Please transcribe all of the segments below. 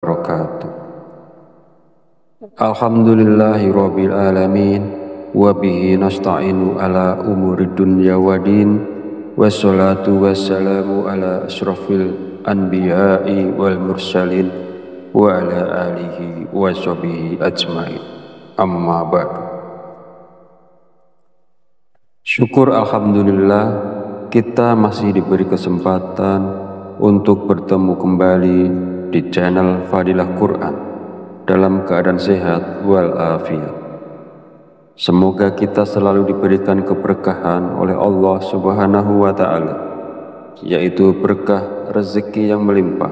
wabarakatuh. Alhamdulillahi rabbil alamin, wa bihi nasta'inu ala umuri dunya wa din, wassalatu wassalamu ala asrafil anbiya'i wal mursalin wa ala alihi wa sahbihi ajmain. Amma ba'du. Syukur alhamdulillah kita masih diberi kesempatan untuk bertemu kembali di channel Fadilah Quran dalam keadaan sehat walafiat. Semoga kita selalu diberikan keberkahan oleh Allah Subhanahu wa Ta'ala, yaitu berkah rezeki yang melimpah,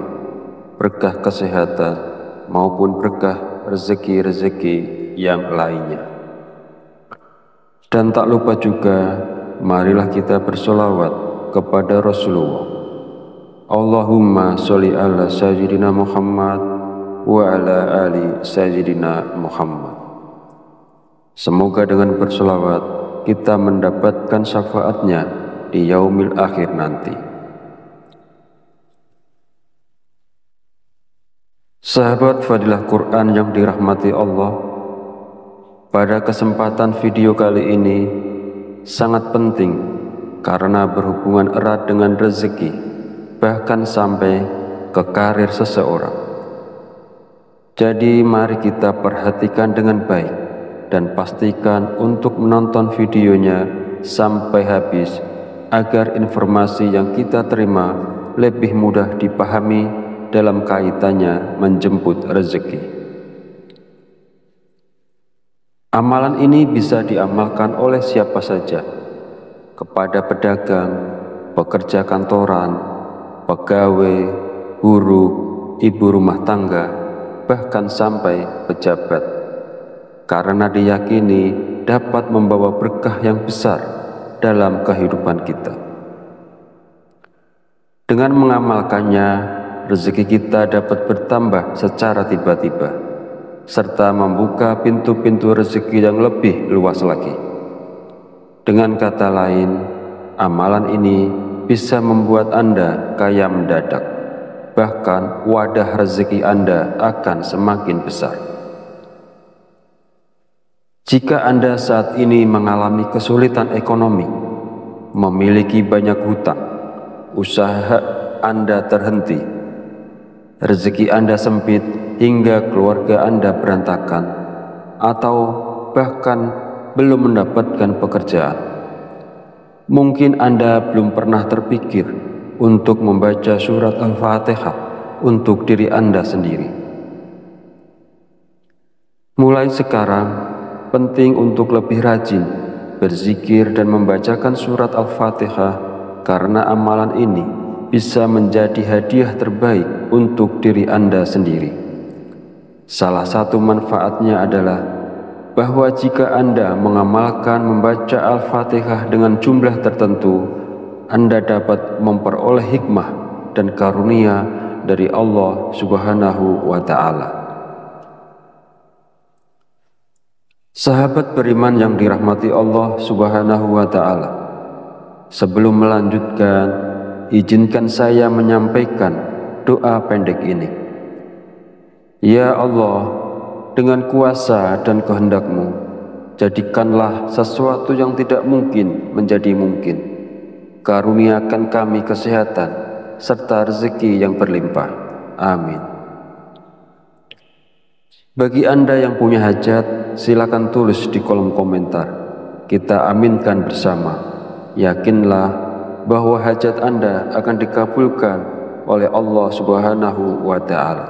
berkah kesehatan maupun berkah rezeki-rezeki yang lainnya. Dan tak lupa juga, marilah kita bersolawat kepada Rasulullah. Allahumma sholli ala sayyidina Muhammad wa ala ali sayyidina Muhammad. Semoga dengan bersolawat kita mendapatkan syafaatnya di yaumil akhir nanti. Sahabat Fadilah Quran yang dirahmati Allah, pada kesempatan video kali ini sangat penting karena berhubungan erat dengan rezeki, bahkan sampai ke karir seseorang. Jadi mari kita perhatikan dengan baik dan pastikan untuk menonton videonya sampai habis agar informasi yang kita terima lebih mudah dipahami dalam kaitannya menjemput rezeki. Amalan ini bisa diamalkan oleh siapa saja, kepada pedagang, pekerja kantoran, pegawai, buruh, ibu rumah tangga, bahkan sampai pejabat, karena diyakini dapat membawa berkah yang besar dalam kehidupan kita. Dengan mengamalkannya, rezeki kita dapat bertambah secara tiba-tiba, serta membuka pintu-pintu rezeki yang lebih luas lagi. Dengan kata lain, amalan ini bisa membuat Anda kaya mendadak, bahkan wadah rezeki Anda akan semakin besar. Jika Anda saat ini mengalami kesulitan ekonomi, memiliki banyak hutang, usaha Anda terhenti, rezeki Anda sempit hingga keluarga Anda berantakan, atau bahkan belum mendapatkan pekerjaan, mungkin Anda belum pernah terpikir untuk membaca surat Al-Fatihah untuk diri Anda sendiri. Mulai sekarang, penting untuk lebih rajin berzikir dan membacakan surat Al-Fatihah, karena amalan ini bisa menjadi hadiah terbaik untuk diri Anda sendiri. Salah satu manfaatnya adalah bahwa jika Anda mengamalkan membaca Al-Fatihah dengan jumlah tertentu, Anda dapat memperoleh hikmah dan karunia dari Allah Subhanahu wa Ta'ala. Sahabat beriman yang dirahmati Allah Subhanahu wa Ta'ala, sebelum melanjutkan, izinkan saya menyampaikan doa pendek ini. Ya Allah, dengan kuasa dan kehendak-Mu, jadikanlah sesuatu yang tidak mungkin menjadi mungkin. Karuniakan kami kesehatan serta rezeki yang berlimpah. Amin. Bagi Anda yang punya hajat, silakan tulis di kolom komentar. Kita aminkan bersama. Yakinlah bahwa hajat Anda akan dikabulkan oleh Allah Subhanahu wa Ta'ala.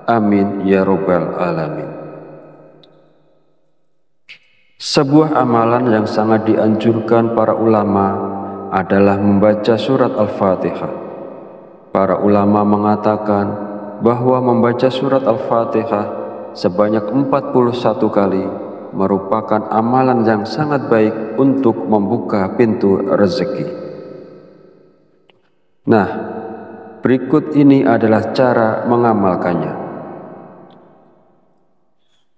Amin ya Rabbal alamin. Sebuah amalan yang sangat dianjurkan para ulama adalah membaca surat Al-Fatihah. Para ulama mengatakan bahwa membaca surat Al-Fatihah sebanyak 41 kali merupakan amalan yang sangat baik untuk membuka pintu rezeki. Nah, berikut ini adalah cara mengamalkannya.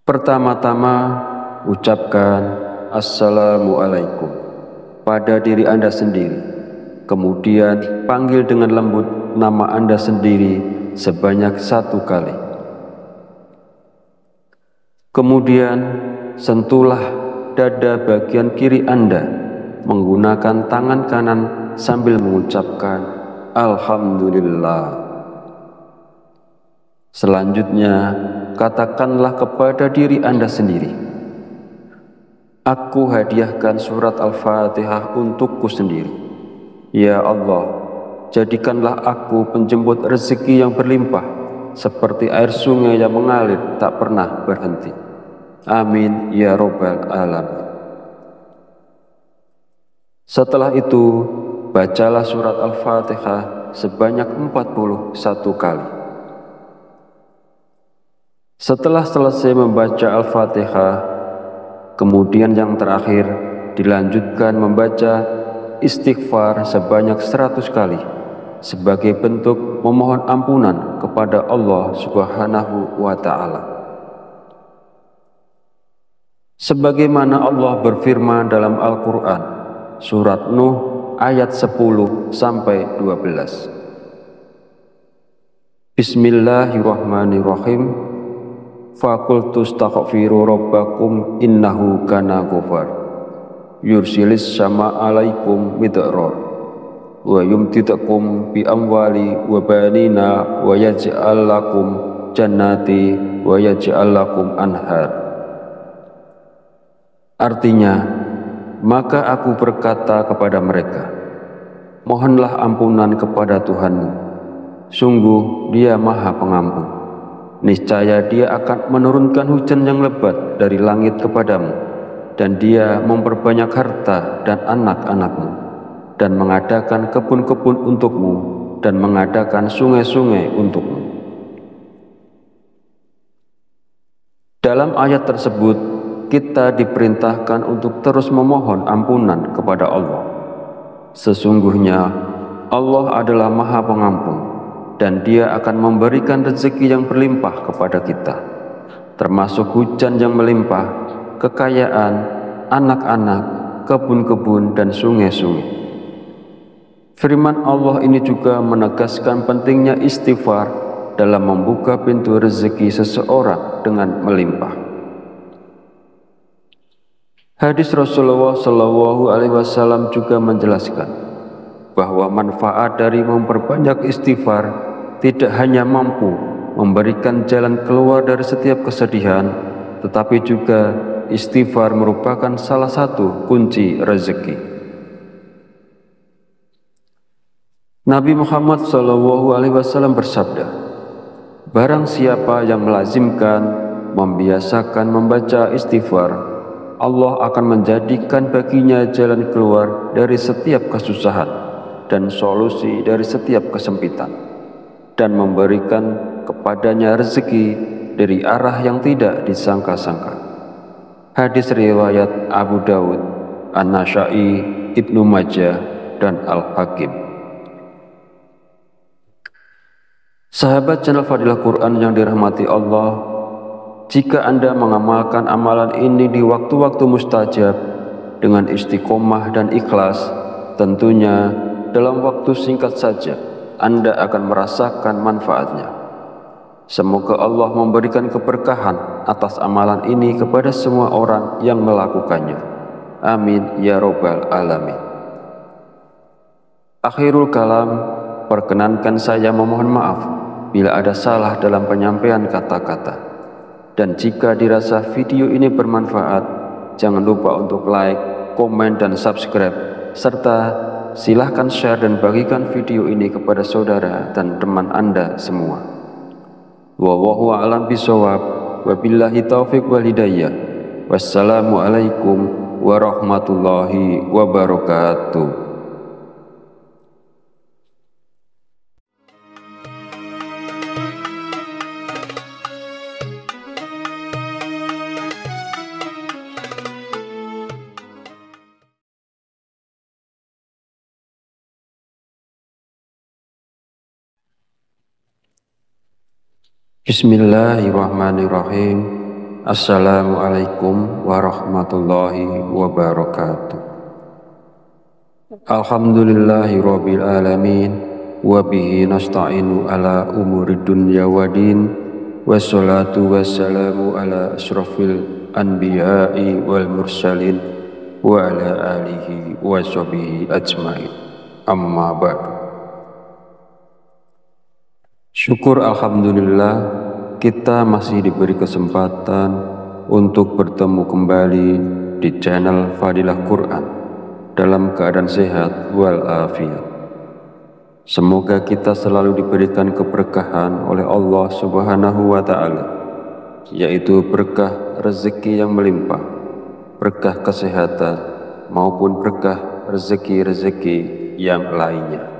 Pertama-tama, ucapkan Assalamualaikum pada diri Anda sendiri. Kemudian panggil dengan lembut nama Anda sendiri sebanyak 1 kali. Kemudian sentuhlah dada bagian kiri Anda menggunakan tangan kanan sambil mengucapkan Alhamdulillah. Selanjutnya, katakanlah kepada diri Anda sendiri, aku hadiahkan surat Al-Fatihah untukku sendiri. Ya Allah, jadikanlah aku penjemput rezeki yang berlimpah, seperti air sungai yang mengalir tak pernah berhenti. Amin ya Rabbal Alamin. Setelah itu, bacalah surat Al-Fatihah sebanyak 41 kali. Setelah selesai membaca Al-Fatihah, kemudian yang terakhir dilanjutkan membaca istighfar sebanyak 100 kali sebagai bentuk memohon ampunan kepada Allah Subhanahu wa Ta'ala. Sebagaimana Allah berfirman dalam Al-Quran, surat Nuh ayat 10-12. Bismillahirrahmanirrahim. Fakultu astaghfiru rabbakum innahu kana ghafar yursilis sama alaikum midrar wa yumtidakum bi amwali wa banina wa yaj'al lakum jannati wa yaj'al lakum anhar. Artinya, maka aku berkata kepada mereka, mohonlah ampunan kepada Tuhanmu, sungguh Dia Maha Pengampun. Niscaya Dia akan menurunkan hujan yang lebat dari langit kepadamu, dan Dia memperbanyak harta dan anak-anakmu, dan mengadakan kebun-kebun untukmu, dan mengadakan sungai-sungai untukmu. Dalam ayat tersebut, kita diperintahkan untuk terus memohon ampunan kepada Allah. Sesungguhnya Allah adalah Maha Pengampun, dan Dia akan memberikan rezeki yang berlimpah kepada kita, termasuk hujan yang melimpah, kekayaan, anak-anak, kebun-kebun, dan sungai-sungai. Firman Allah ini juga menegaskan pentingnya istighfar dalam membuka pintu rezeki seseorang dengan melimpah. Hadis Rasulullah SAW juga menjelaskan bahwa manfaat dari memperbanyak istighfar tidak hanya mampu memberikan jalan keluar dari setiap kesedihan, tetapi juga istighfar merupakan salah satu kunci rezeki. Nabi Muhammad SAW bersabda, barang siapa yang melazimkan, membiasakan membaca istighfar, Allah akan menjadikan baginya jalan keluar dari setiap kesusahan dan solusi dari setiap kesempitan, dan memberikan kepadanya rezeki dari arah yang tidak disangka-sangka. Hadis riwayat Abu Dawud, An-Nasa'i, Ibnu Majah, dan Al-Hakim. Sahabat channel Fadilah Quran yang dirahmati Allah, jika Anda mengamalkan amalan ini di waktu-waktu mustajab dengan istiqomah dan ikhlas, tentunya dalam waktu singkat saja Anda akan merasakan manfaatnya. Semoga Allah memberikan keberkahan atas amalan ini kepada semua orang yang melakukannya. Amin ya Rabbal Alamin. Akhirul kalam, perkenankan saya memohon maaf bila ada salah dalam penyampaian kata-kata. Dan jika dirasa video ini bermanfaat, jangan lupa untuk like, komen, dan subscribe, serta silahkan share dan bagikan video ini kepada saudara dan teman Anda semua. Wallahu a'lam bishawab, wabillahi taufiq wal hidayah. Wassalamualaikum warahmatullahi wabarakatuh. Bismillahirrahmanirrahim. Assalamualaikum warahmatullahi wabarakatuh. Alhamdulillahi rabbil alamin, wa bihi nasta'inu ala umuri dunya wa din, wassalatu wassalamu ala asrafil anbiya'i wal mursalin wa ala alihi wa sahbihi ajmain. Amma ba'du. Syukur alhamdulillah kita masih diberi kesempatan untuk bertemu kembali di channel Fadilah Quran dalam keadaan sehat walafiat. Semoga kita selalu diberikan keberkahan oleh Allah Subhanahu wa Ta'ala, yaitu berkah rezeki yang melimpah, berkah kesehatan, maupun berkah rezeki-rezeki yang lainnya.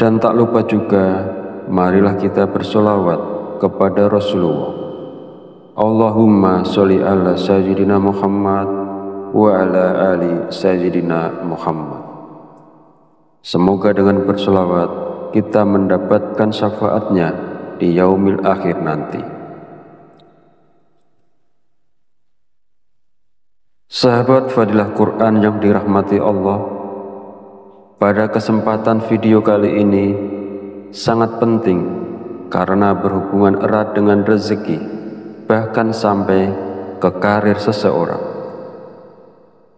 Dan tak lupa juga, marilah kita bersolawat kepada Rasulullah. Allahumma sholli ala sayyidina Muhammad wa ala ali sayyidina Muhammad. Semoga dengan bersolawat kita mendapatkan syafaatnya di yaumil akhir nanti. Sahabat Fadilah Quran yang dirahmati Allah, pada kesempatan video kali ini sangat penting karena berhubungan erat dengan rezeki, bahkan sampai ke karir seseorang.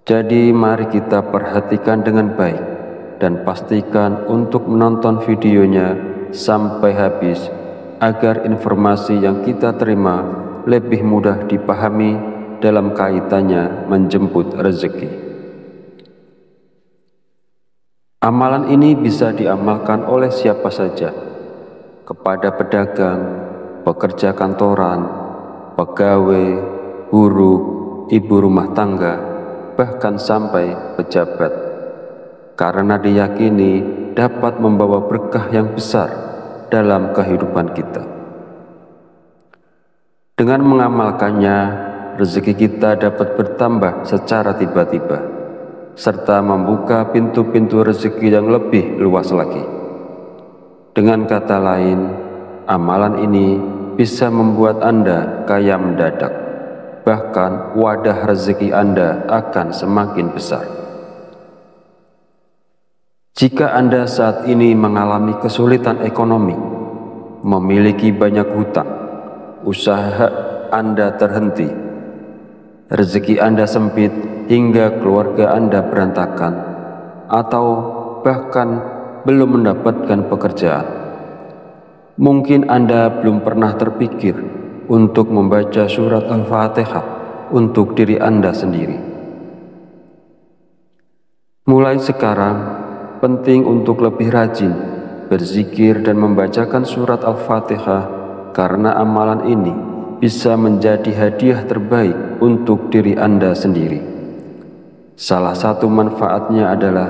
Jadi mari kita perhatikan dengan baik dan pastikan untuk menonton videonya sampai habis agar informasi yang kita terima lebih mudah dipahami dalam kaitannya menjemput rezeki. Amalan ini bisa diamalkan oleh siapa saja, kepada pedagang, pekerja kantoran, pegawai, buruh, ibu rumah tangga, bahkan sampai pejabat, karena diyakini dapat membawa berkah yang besar dalam kehidupan kita. Dengan mengamalkannya, rezeki kita dapat bertambah secara tiba-tiba, serta membuka pintu-pintu rezeki yang lebih luas lagi. Dengan kata lain, amalan ini bisa membuat Anda kaya mendadak, bahkan wadah rezeki Anda akan semakin besar. Jika Anda saat ini mengalami kesulitan ekonomi, memiliki banyak hutang, usaha Anda terhenti, rezeki Anda sempit hingga keluarga Anda berantakan, atau bahkan belum mendapatkan pekerjaan, mungkin Anda belum pernah terpikir untuk membaca surat Al-Fatihah untuk diri Anda sendiri. Mulai sekarang, penting untuk lebih rajin berzikir dan membacakan surat Al-Fatihah, karena amalan ini bisa menjadi hadiah terbaik untuk diri Anda sendiri. Salah satu manfaatnya adalah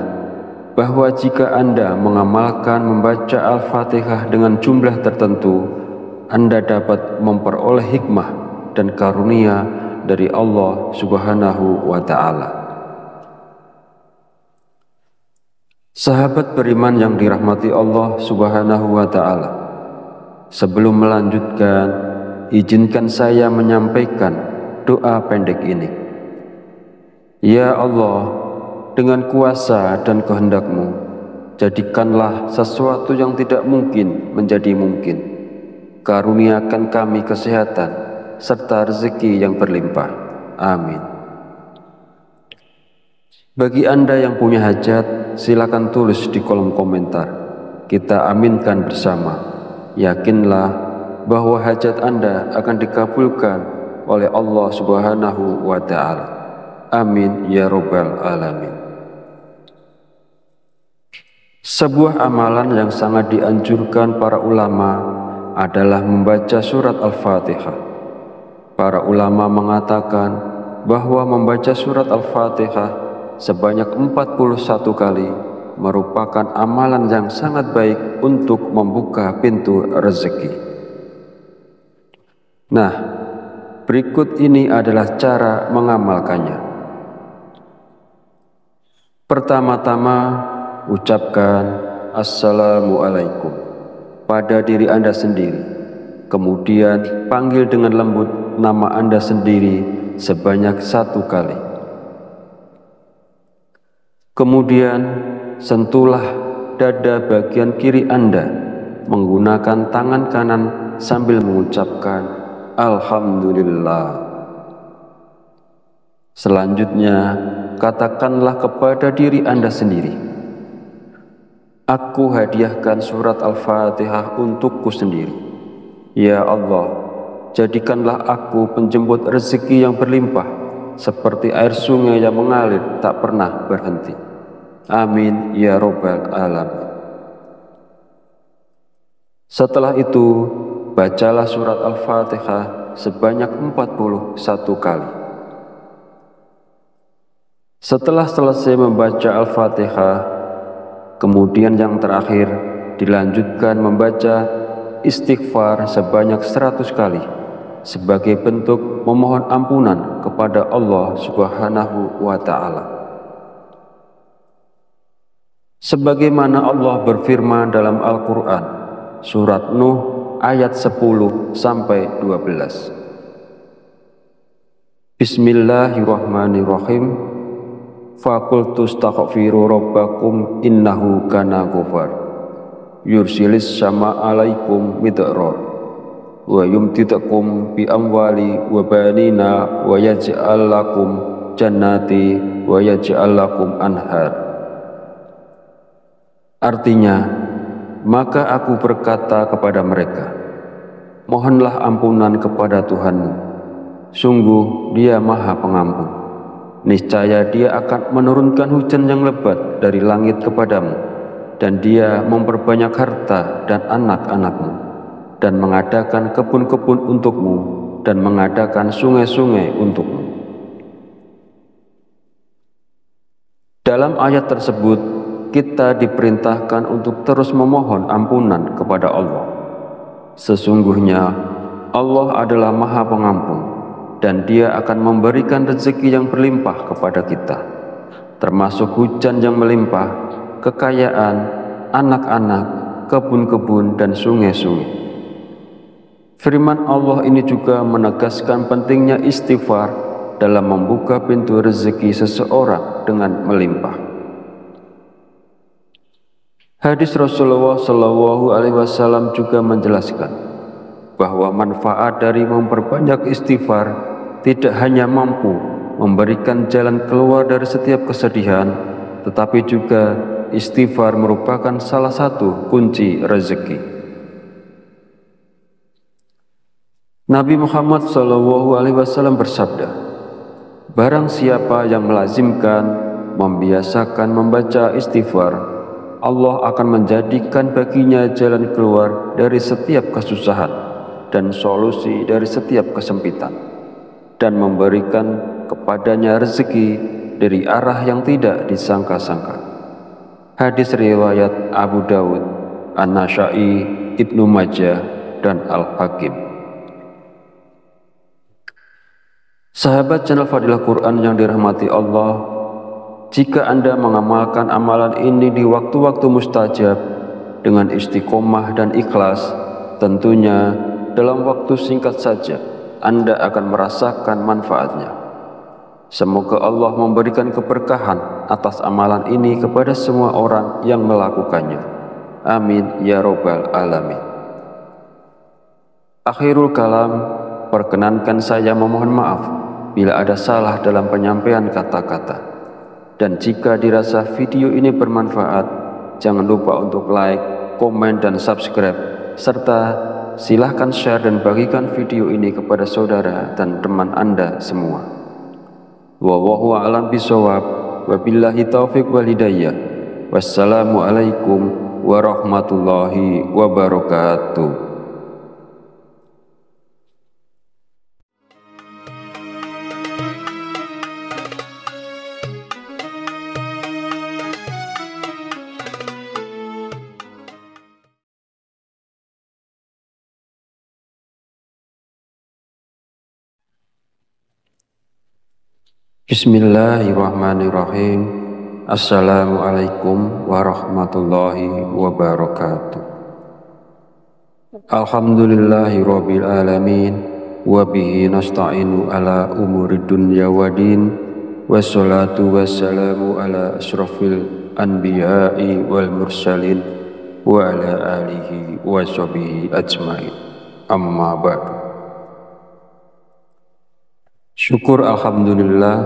bahwa jika Anda mengamalkan membaca Al-Fatihah dengan jumlah tertentu, Anda dapat memperoleh hikmah dan karunia dari Allah Subhanahu wa Ta'ala. Sahabat beriman yang dirahmati Allah Subhanahu wa Ta'ala, sebelum melanjutkan, izinkan saya menyampaikan doa pendek ini. Ya Allah, dengan kuasa dan kehendak-Mu, jadikanlah sesuatu yang tidak mungkin menjadi mungkin. Karuniakan kami kesehatan serta rezeki yang berlimpah. Amin. Bagi Anda yang punya hajat, silakan tulis di kolom komentar. Kita aminkan bersama. Yakinlah bahwa hajat Anda akan dikabulkan oleh Allah Subhanahu wa Ta'ala. Amin ya Rabbal Alamin. Sebuah amalan yang sangat dianjurkan para ulama adalah membaca surat Al-Fatihah. Para ulama mengatakan bahwa membaca surat Al-Fatihah sebanyak 41 kali merupakan amalan yang sangat baik untuk membuka pintu rezeki. Nah, berikut ini adalah cara mengamalkannya. Pertama-tama, ucapkan Assalamualaikum pada diri Anda sendiri. Kemudian panggil dengan lembut nama Anda sendiri sebanyak 1 kali. Kemudian sentuhlah dada bagian kiri Anda menggunakan tangan kanan sambil mengucapkan Alhamdulillah. Selanjutnya, katakanlah kepada diri Anda sendiri, aku hadiahkan surat Al-Fatihah untukku sendiri. Ya Allah, jadikanlah aku penjemput rezeki yang berlimpah, seperti air sungai yang mengalir tak pernah berhenti. Amin ya Rabbal Alamin. Setelah itu, bacalah surat Al-Fatihah sebanyak 41 kali. Setelah selesai membaca Al-Fatihah, kemudian yang terakhir dilanjutkan membaca istighfar sebanyak 100 kali sebagai bentuk memohon ampunan kepada Allah Subhanahu wa Ta'ala. Sebagaimana Allah berfirman dalam Al-Quran, surat Nuh ayat 10-12. Bismillahirrahmanirrahim. Faqultu astaghfiru rabbakum innahu kana ghafar yursilis sama alaikum midrar wa yumtidakum bi amwali wa banina wa yaj'al lakum jannati wa yaj'al lakum anhar. Artinya, maka aku berkata kepada mereka, mohonlah ampunan kepada Tuhanmu, sungguh Dia Maha Pengampun. Niscaya Dia akan menurunkan hujan yang lebat dari langit kepadamu, dan Dia memperbanyak harta dan anak-anakmu, dan mengadakan kebun-kebun untukmu, dan mengadakan sungai-sungai untukmu. Dalam ayat tersebut, kita diperintahkan untuk terus memohon ampunan kepada Allah. Sesungguhnya Allah adalah Maha Pengampun, dan Dia akan memberikan rezeki yang berlimpah kepada kita, termasuk hujan yang melimpah, kekayaan, anak-anak, kebun-kebun, dan sungai-sungai. Firman Allah ini juga menegaskan pentingnya istighfar dalam membuka pintu rezeki seseorang dengan melimpah. Hadis Rasulullah SAW juga menjelaskan bahwa manfaat dari memperbanyak istighfar tidak hanya mampu memberikan jalan keluar dari setiap kesedihan, tetapi juga istighfar merupakan salah satu kunci rezeki. Nabi Muhammad SAW bersabda, barang siapa yang melazimkan, membiasakan membaca istighfar, Allah akan menjadikan baginya jalan keluar dari setiap kesusahan dan solusi dari setiap kesempitan, dan memberikan kepadanya rezeki dari arah yang tidak disangka-sangka. Hadis riwayat Abu Dawud, An-Nasa'i, Ibnu Majah, dan Al-Hakim. Sahabat channel Fadilah Quran yang dirahmati Allah, jika Anda mengamalkan amalan ini di waktu-waktu mustajab dengan istiqomah dan ikhlas, tentunya dalam waktu singkat saja Anda akan merasakan manfaatnya. Semoga Allah memberikan keberkahan atas amalan ini kepada semua orang yang melakukannya. Amin ya Rabbal Alamin. Akhirul kalam, perkenankan saya memohon maaf bila ada salah dalam penyampaian kata-kata. Dan jika dirasa video ini bermanfaat, jangan lupa untuk like, komen, dan subscribe, serta silahkan share dan bagikan video ini kepada saudara dan teman Anda semua. Wallahu a'lam bishawab, wabillahi taufiq wal hidayah. Wassalamualaikum warahmatullahi wabarakatuh. Bismillahirrahmanirrahim. Assalamualaikum warahmatullahi wabarakatuh. Alhamdulillahi rabbil alamin, wa bihi nasta'inu ala umuri dunya wa din, wassalatu wassalamu ala asrafil anbiya'i wal mursalin wa ala alihi wa sahbihi ajmain. Amma ba'du. Syukur alhamdulillah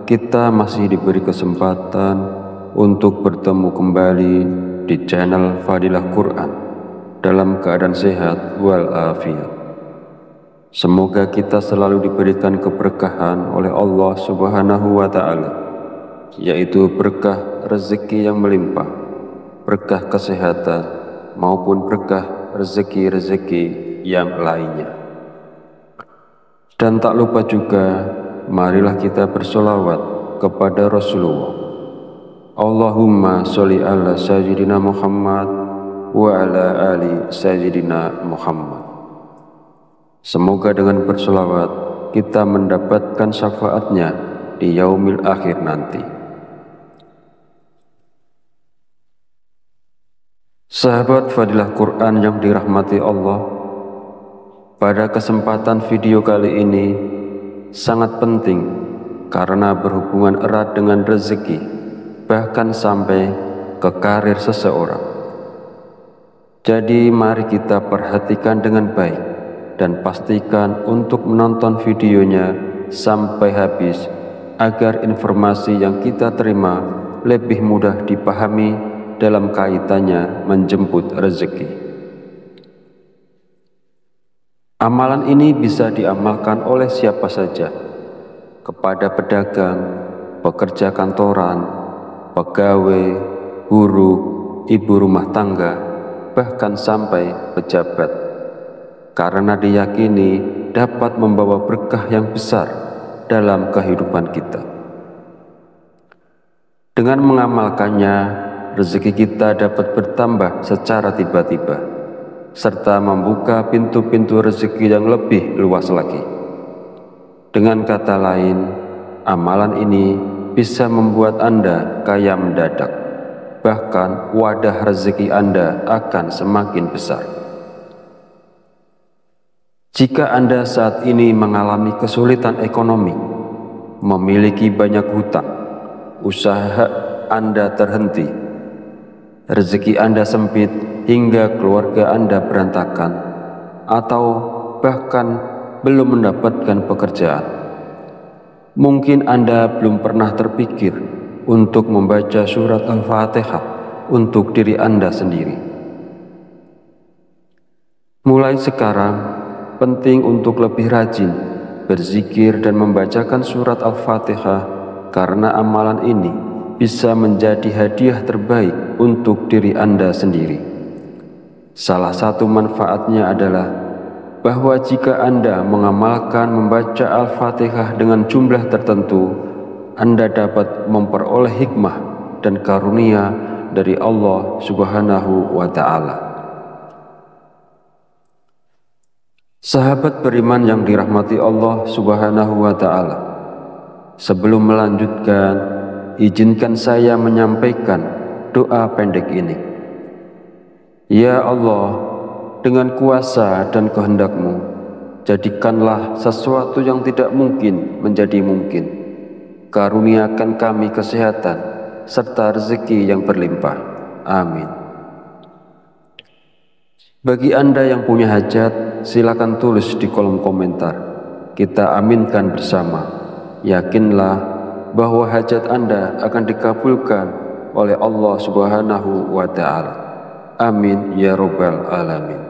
kita masih diberi kesempatan untuk bertemu kembali di channel Fadilah Quran dalam keadaan sehat walafiat. Semoga kita selalu diberikan keberkahan oleh Allah Subhanahu wa Ta'ala, yaitu berkah rezeki yang melimpah, berkah kesehatan, maupun berkah rezeki-rezeki yang lainnya. Dan tak lupa juga, marilah kita bersolawat kepada Rasulullah. Allahumma sholli ala sayyidina Muhammad wa ala ali sayyidina Muhammad. Semoga dengan bersolawat kita mendapatkan syafaatnya di yaumil akhir nanti. Sahabat Fadilah Quran yang dirahmati Allah, pada kesempatan video kali ini sangat penting karena berhubungan erat dengan rezeki, bahkan sampai ke karir seseorang. Jadi mari kita perhatikan dengan baik dan pastikan untuk menonton videonya sampai habis agar informasi yang kita terima lebih mudah dipahami dalam kaitannya menjemput rezeki. Amalan ini bisa diamalkan oleh siapa saja, kepada pedagang, pekerja kantoran, pegawai, guru, ibu rumah tangga, bahkan sampai pejabat, karena diyakini dapat membawa berkah yang besar dalam kehidupan kita. Dengan mengamalkannya, rezeki kita dapat bertambah secara tiba-tiba, serta membuka pintu-pintu rezeki yang lebih luas lagi. Dengan kata lain, amalan ini bisa membuat Anda kaya mendadak, bahkan wadah rezeki Anda akan semakin besar. Jika Anda saat ini mengalami kesulitan ekonomi, memiliki banyak hutang, usaha Anda terhenti, rezeki Anda sempit hingga keluarga Anda berantakan, atau bahkan belum mendapatkan pekerjaan, mungkin Anda belum pernah terpikir untuk membaca surat Al-Fatihah untuk diri Anda sendiri. Mulai sekarang, penting untuk lebih rajin berzikir dan membacakan surat Al-Fatihah, karena amalan ini bisa menjadi hadiah terbaik untuk diri Anda sendiri. Salah satu manfaatnya adalah bahwa jika Anda mengamalkan membaca Al-Fatihah dengan jumlah tertentu, Anda dapat memperoleh hikmah dan karunia dari Allah Subhanahu wa Ta'ala. Sahabat beriman yang dirahmati Allah Subhanahu wa Ta'ala, sebelum melanjutkan, izinkan saya menyampaikan doa pendek ini. Ya Allah, dengan kuasa dan kehendak-Mu, jadikanlah sesuatu yang tidak mungkin menjadi mungkin. Karuniakan kami kesehatan serta rezeki yang berlimpah. Amin. Bagi Anda yang punya hajat, silakan tulis di kolom komentar. Kita aminkan bersama. Yakinlah bahwa hajat Anda akan dikabulkan oleh Allah Subhanahu wa Ta'ala. Amin ya Rabbal Alamin.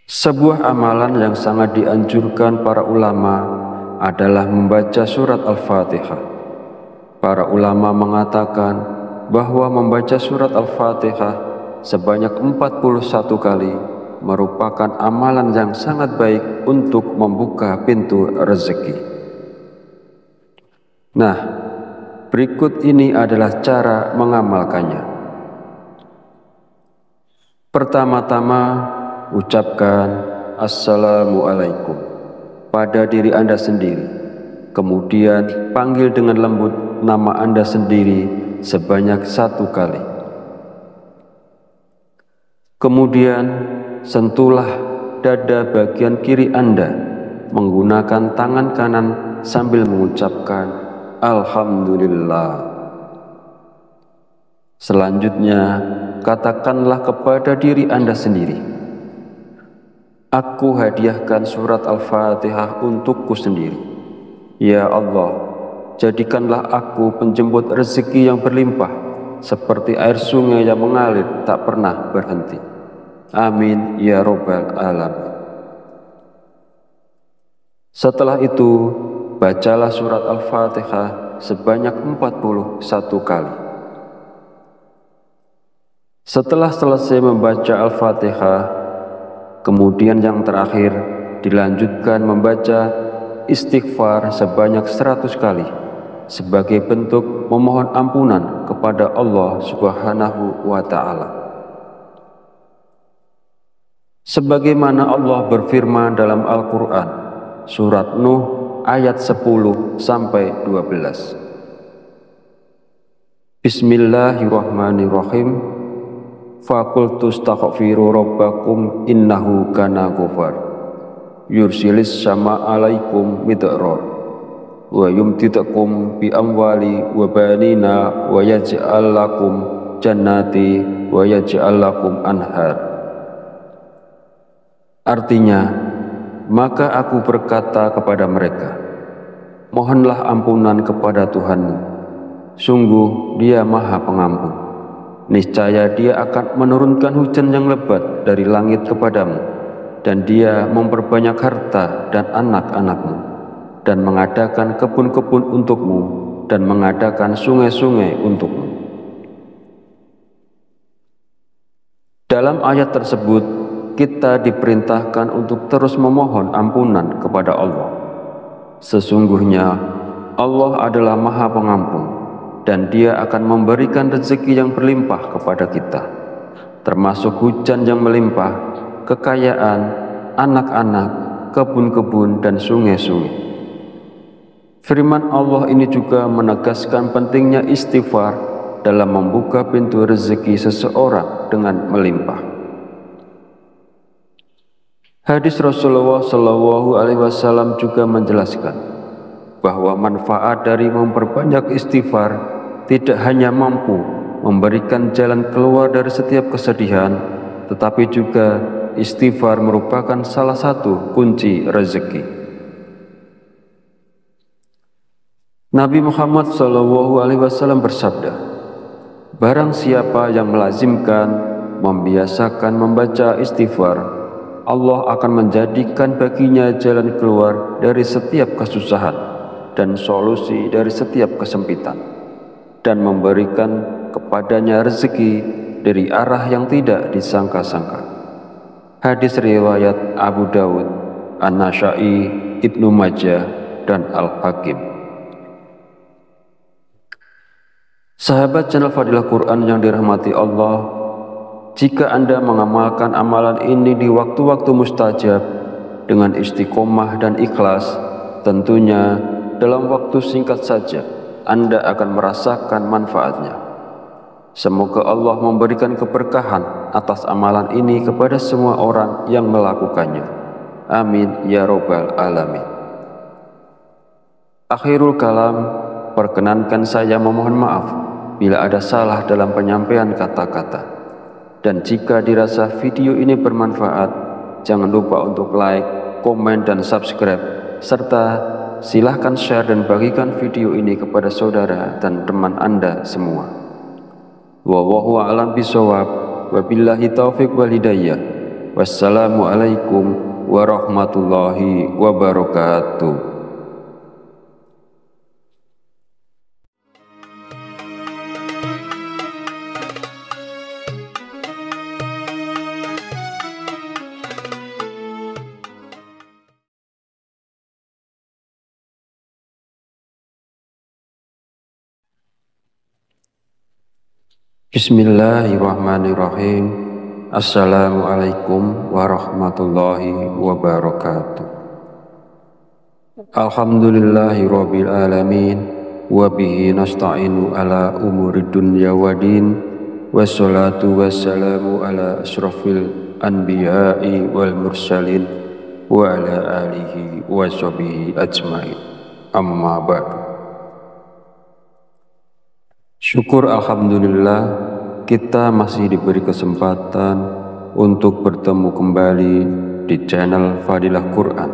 Sebuah amalan yang sangat dianjurkan para ulama adalah membaca surat Al-Fatihah. Para ulama mengatakan bahwa membaca surat Al-Fatihah sebanyak 41 kali merupakan amalan yang sangat baik untuk membuka pintu rezeki. Nah, berikut ini adalah cara mengamalkannya. Pertama-tama, ucapkan Assalamualaikum pada diri Anda sendiri. Kemudian, panggil dengan lembut nama Anda sendiri sebanyak 1 kali. Kemudian, sentuhlah dada bagian kiri Anda menggunakan tangan kanan sambil mengucapkan Alhamdulillah. Selanjutnya, katakanlah kepada diri Anda sendiri, Aku hadiahkan surat Al-Fatihah untukku sendiri. Ya Allah, jadikanlah aku penjemput rezeki yang berlimpah, seperti air sungai yang mengalir tak pernah berhenti. Amin ya Rabbal Alamin. Setelah itu, bacalah surat Al-Fatihah sebanyak 41 kali. Setelah selesai membaca Al-Fatihah, kemudian yang terakhir dilanjutkan membaca istighfar sebanyak 100 kali sebagai bentuk memohon ampunan kepada Allah Subhanahu wa Ta'ala. Sebagaimana Allah berfirman dalam Al-Quran, surat Nuh ayat 10-12. Bismillahirrahmanirrahim. Faqultu astaghfiru rabbakum innahu kana ghafar yursilis sama alaikum midrar wa yumtidakum bi amwali wa banina wa yaj'al lakum jannati wa yaj'al lakum anhar. Artinya, maka aku berkata kepada mereka, mohonlah ampunan kepada Tuhanmu, sungguh Dia Maha Pengampun. Niscaya Dia akan menurunkan hujan yang lebat dari langit kepadamu, dan Dia memperbanyak harta dan anak-anakmu, dan mengadakan kebun-kebun untukmu, dan mengadakan sungai-sungai untukmu. Dalam ayat tersebut, kita diperintahkan untuk terus memohon ampunan kepada Allah. Sesungguhnya Allah adalah Maha Pengampun, dan Dia akan memberikan rezeki yang berlimpah kepada kita, termasuk hujan yang melimpah, kekayaan, anak-anak, kebun-kebun, dan sungai-sungai. Firman Allah ini juga menegaskan pentingnya istighfar dalam membuka pintu rezeki seseorang dengan melimpah. Hadis Rasulullah SAW juga menjelaskan bahwa manfaat dari memperbanyak istighfar tidak hanya mampu memberikan jalan keluar dari setiap kesedihan, tetapi juga istighfar merupakan salah satu kunci rezeki. Nabi Muhammad SAW bersabda, barang siapa yang melazimkan, membiasakan membaca istighfar, Allah akan menjadikan baginya jalan keluar dari setiap kesusahan dan solusi dari setiap kesempitan, dan memberikan kepadanya rezeki dari arah yang tidak disangka-sangka. Hadis riwayat Abu Dawud, An-Nasa'i, Ibnu Majah, dan Al-Hakim. Sahabat channel Fadilah Quran yang dirahmati Allah, jika Anda mengamalkan amalan ini di waktu-waktu mustajab dengan istiqomah dan ikhlas, tentunya dalam waktu singkat saja Anda akan merasakan manfaatnya. Semoga Allah memberikan keberkahan atas amalan ini kepada semua orang yang melakukannya. Amin ya Rabbal Alamin. Akhirul kalam, perkenankan saya memohon maaf bila ada salah dalam penyampaian kata-kata. Dan jika dirasa video ini bermanfaat, jangan lupa untuk like, komen, dan subscribe, serta silahkan share dan bagikan video ini kepada saudara dan teman Anda semua. Wallahu a'lam bishawab, wabillahi taufiq wal hidayah. Wassalamualaikum warahmatullahi wabarakatuh. Bismillahirrahmanirrahim. Assalamualaikum warahmatullahi wabarakatuh. Alhamdulillahirabbil alamin, wa bihi nasta'inu ala umurid dunya waddin, wassalatu wassalamu ala asyrafil anbiya'i wal mursalin wa ala alihi wa sahbihi ajmain. Amma ba'du. Syukur alhamdulillah, kita masih diberi kesempatan untuk bertemu kembali di channel Fadilah Quran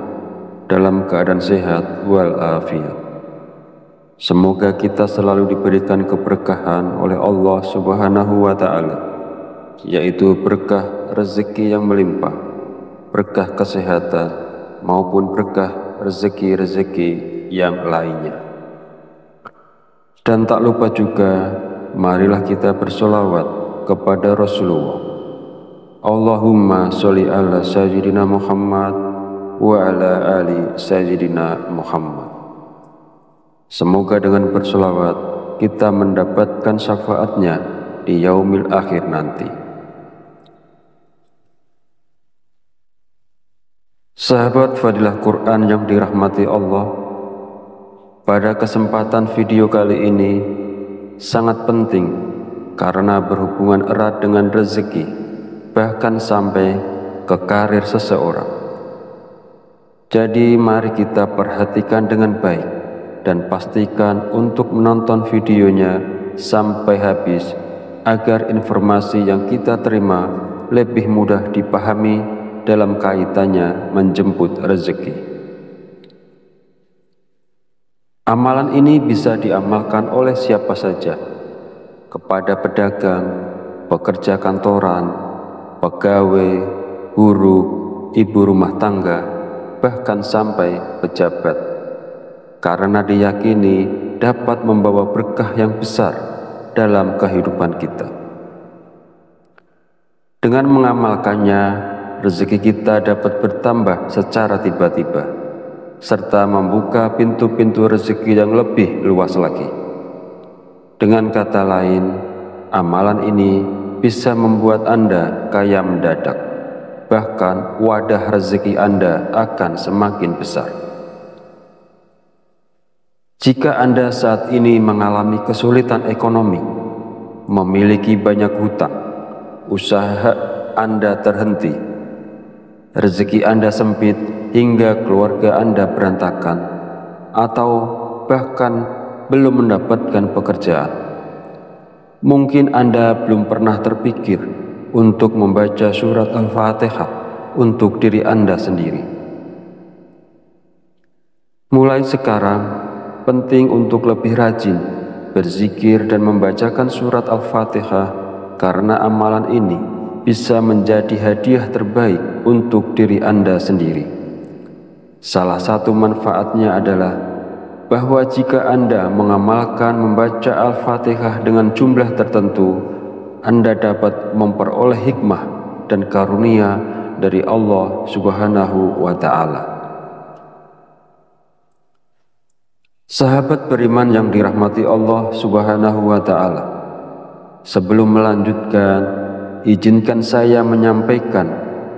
dalam keadaan sehat walafiat. Semoga kita selalu diberikan keberkahan oleh Allah Subhanahu wa Ta'ala, yaitu berkah rezeki yang melimpah, berkah kesehatan, maupun berkah rezeki-rezeki yang lainnya. Dan tak lupa juga, marilah kita bersolawat kepada Rasulullah. Allahumma sholli ala sayyidina Muhammad wa ala ali sayyidina Muhammad. Semoga dengan bersolawat kita mendapatkan syafaatnya di yaumil akhir nanti. Sahabat Fadilah Quran yang dirahmati Allah, pada kesempatan video kali ini sangat penting karena berhubungan erat dengan rezeki, bahkan sampai ke karir seseorang. Jadi mari kita perhatikan dengan baik dan pastikan untuk menonton videonya sampai habis agar informasi yang kita terima lebih mudah dipahami dalam kaitannya menjemput rezeki. Amalan ini bisa diamalkan oleh siapa saja, kepada pedagang, pekerja kantoran, pegawai, guru, ibu rumah tangga, bahkan sampai pejabat, karena diyakini dapat membawa berkah yang besar dalam kehidupan kita. Dengan mengamalkannya, rezeki kita dapat bertambah secara tiba-tiba, serta membuka pintu-pintu rezeki yang lebih luas lagi. Dengan kata lain, amalan ini bisa membuat Anda kaya mendadak, bahkan wadah rezeki Anda akan semakin besar. Jika Anda saat ini mengalami kesulitan ekonomi, memiliki banyak hutang, usaha Anda terhenti, rezeki Anda sempit hingga keluarga Anda berantakan, atau bahkan belum mendapatkan pekerjaan, mungkin Anda belum pernah terpikir untuk membaca surat Al-Fatihah untuk diri Anda sendiri. Mulai sekarang, penting untuk lebih rajin berzikir dan membacakan surat Al-Fatihah, karena amalan ini bisa menjadi hadiah terbaik untuk diri Anda sendiri. Salah satu manfaatnya adalah bahwa jika Anda mengamalkan membaca Al-Fatihah dengan jumlah tertentu, Anda dapat memperoleh hikmah dan karunia dari Allah Subhanahu wa Ta'ala. Sahabat beriman yang dirahmati Allah Subhanahu wa Ta'ala, sebelum melanjutkan, izinkan saya menyampaikan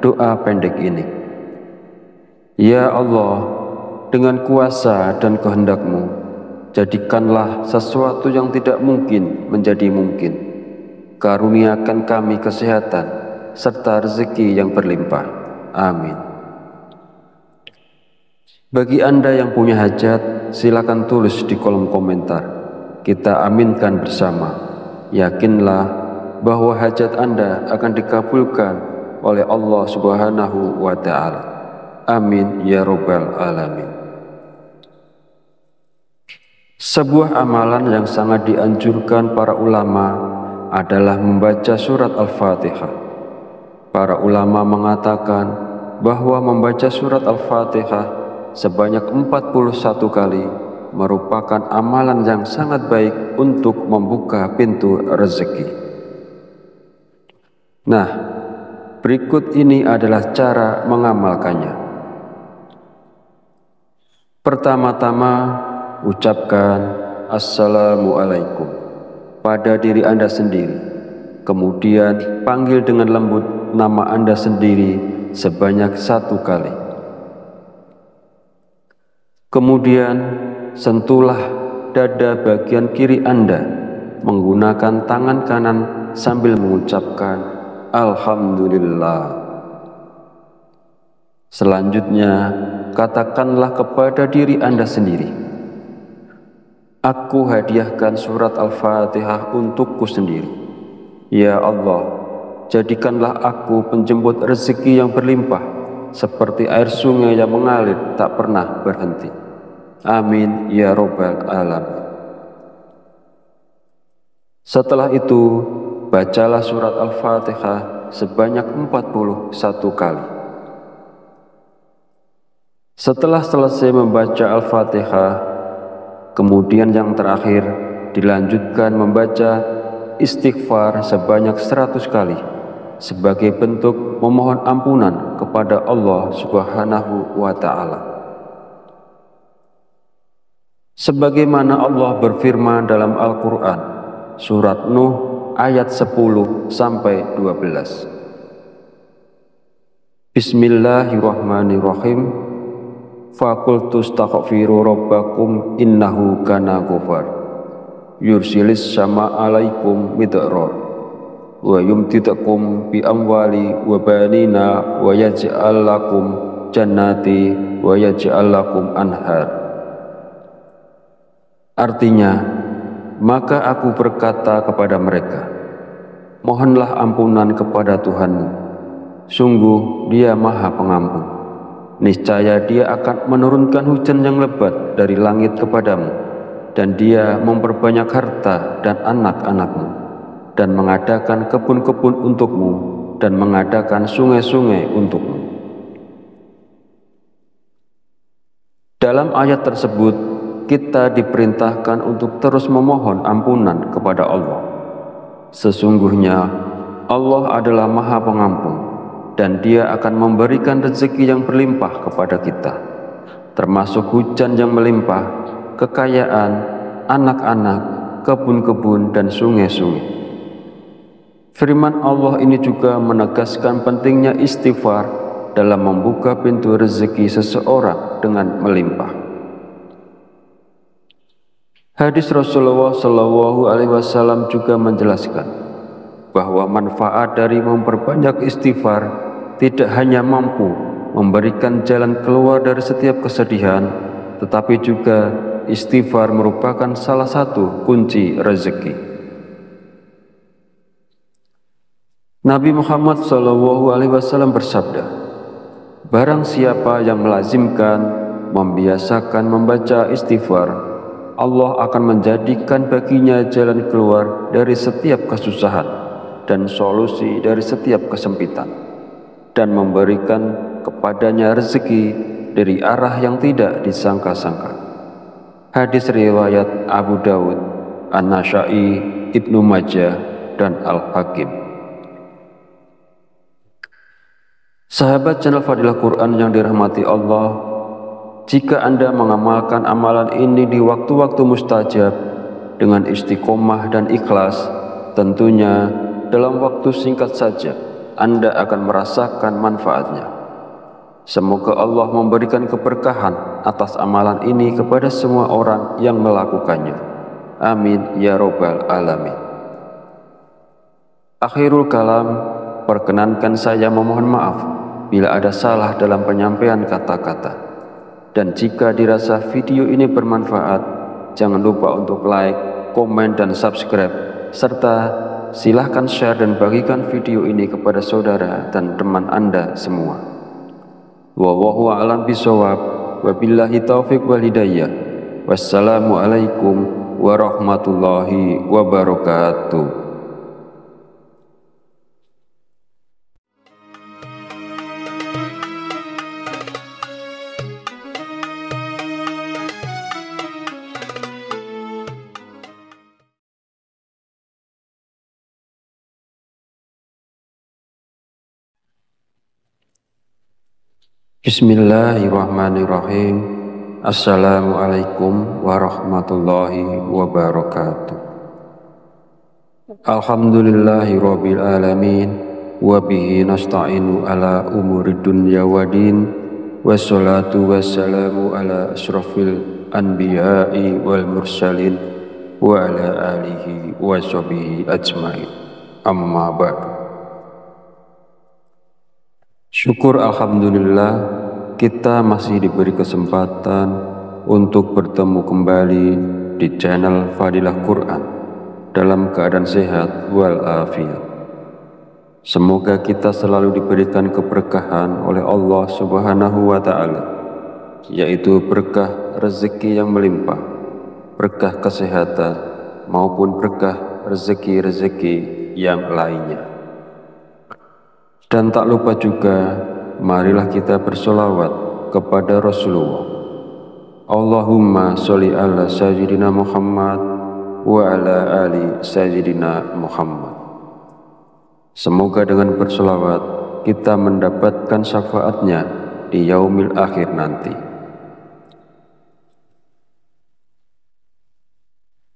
doa pendek ini. Ya Allah, dengan kuasa dan kehendak-Mu, jadikanlah sesuatu yang tidak mungkin menjadi mungkin. Karuniakan kami kesehatan serta rezeki yang berlimpah. Amin. Bagi Anda yang punya hajat, silakan tulis di kolom komentar. Kita aminkan bersama. Yakinlah bahwa hajat Anda akan dikabulkan oleh Allah Subhanahu wa Ta'ala. Amin ya Rabbal Alamin. Sebuah amalan yang sangat dianjurkan para ulama adalah membaca surat Al-Fatihah. Para ulama mengatakan bahwa membaca surat Al-Fatihah sebanyak 41 kali merupakan amalan yang sangat baik untuk membuka pintu rezeki. Nah, berikut ini adalah cara mengamalkannya. Pertama-tama, ucapkan Assalamualaikum pada diri Anda sendiri. Kemudian panggil dengan lembut nama Anda sendiri sebanyak 1 kali. Kemudian sentuhlah dada bagian kiri Anda menggunakan tangan kanan sambil mengucapkan Alhamdulillah. Selanjutnya, katakanlah kepada diri Anda sendiri, aku hadiahkan surat Al-Fatihah untukku sendiri. Ya Allah, jadikanlah aku penjemput rezeki yang berlimpah, seperti air sungai yang mengalir tak pernah berhenti. Amin ya Rabbal Alamin. Setelah itu, bacalah surat Al-Fatihah sebanyak 41 kali. Setelah selesai membaca Al-Fatihah, kemudian yang terakhir dilanjutkan membaca istighfar sebanyak 100 kali sebagai bentuk memohon ampunan kepada Allah Subhanahu wa Ta'ala. Sebagaimana Allah berfirman dalam Al-Quran, surat Nuh ayat 10-12. Bismillahirrahmanirrahim. Faqultu astaghfiru rabbakum innahu kana ghafar yursilis sama alaikum midrar wa yumtidakum bi amwali wa banina wa yaj'al lakum jannati wa yaj'al lakum anhar. Artinya, maka aku berkata kepada mereka, mohonlah ampunan kepada Tuhanmu, sungguh Dia Maha Pengampun. Niscaya Dia akan menurunkan hujan yang lebat dari langit kepadamu, dan Dia memperbanyak harta dan anak-anakmu, dan mengadakan kebun-kebun untukmu, dan mengadakan sungai-sungai untukmu. Dalam ayat tersebut, kita diperintahkan untuk terus memohon ampunan kepada Allah. Sesungguhnya Allah adalah Maha Pengampun, dan Dia akan memberikan rezeki yang berlimpah kepada kita, termasuk hujan yang melimpah, kekayaan, anak-anak, kebun-kebun, dan sungai-sungai. Firman Allah ini juga menegaskan pentingnya istighfar dalam membuka pintu rezeki seseorang dengan melimpah. Hadis Rasulullah SAW juga menjelaskan bahwa manfaat dari memperbanyak istighfar tidak hanya mampu memberikan jalan keluar dari setiap kesedihan, tetapi juga istighfar merupakan salah satu kunci rezeki. Nabi Muhammad SAW bersabda, barang siapa yang melazimkan, membiasakan membaca istighfar, Allah akan menjadikan baginya jalan keluar dari setiap kesusahan dan solusi dari setiap kesempitan, dan memberikan kepadanya rezeki dari arah yang tidak disangka-sangka. Hadis riwayat Abu Dawud, An-Nasa'i, Ibnu Majah, dan Al-Hakim. Sahabat channel Fadilah Quran yang dirahmati Allah, jika Anda mengamalkan amalan ini di waktu-waktu mustajab dengan istiqomah dan ikhlas, tentunya dalam waktu singkat saja Anda akan merasakan manfaatnya. Semoga Allah memberikan keberkahan atas amalan ini kepada semua orang yang melakukannya. Amin ya Rabbal Alamin. Akhirul kalam, perkenankan saya memohon maaf bila ada salah dalam penyampaian kata-kata. Dan jika dirasa video ini bermanfaat, jangan lupa untuk like, komen, dan subscribe, serta silahkan share dan bagikan video ini kepada saudara dan teman Anda semua. Wallahu a'lam bishawab, wabillahi taufiq wal hidayah. Wassalamualaikum warahmatullahi wabarakatuh. Bismillahirrahmanirrahim. Assalamualaikum warahmatullahi wabarakatuh. Alhamdulillahi rabbil alamin, wa bihi nasta'inu ala umuri dunya wa din, wassalatu wassalamu ala asrafil anbiya'i wal mursalin wa ala alihi wa sahbihi ajmain. Amma ba'du. Syukur alhamdulillah, kita masih diberi kesempatan untuk bertemu kembali di channel Fadilah Quran dalam keadaan sehat walafiat. Semoga kita selalu diberikan keberkahan oleh Allah Subhanahu wa Ta'ala, yaitu berkah rezeki yang melimpah, berkah kesehatan, maupun berkah rezeki-rezeki yang lainnya. Dan tak lupa juga, marilah kita bersolawat kepada Rasulullah. Allahumma sholli ala sayyidina Muhammad wa ala ali sayyidina Muhammad. Semoga dengan bersolawat kita mendapatkan syafaatnya di yaumil akhir nanti.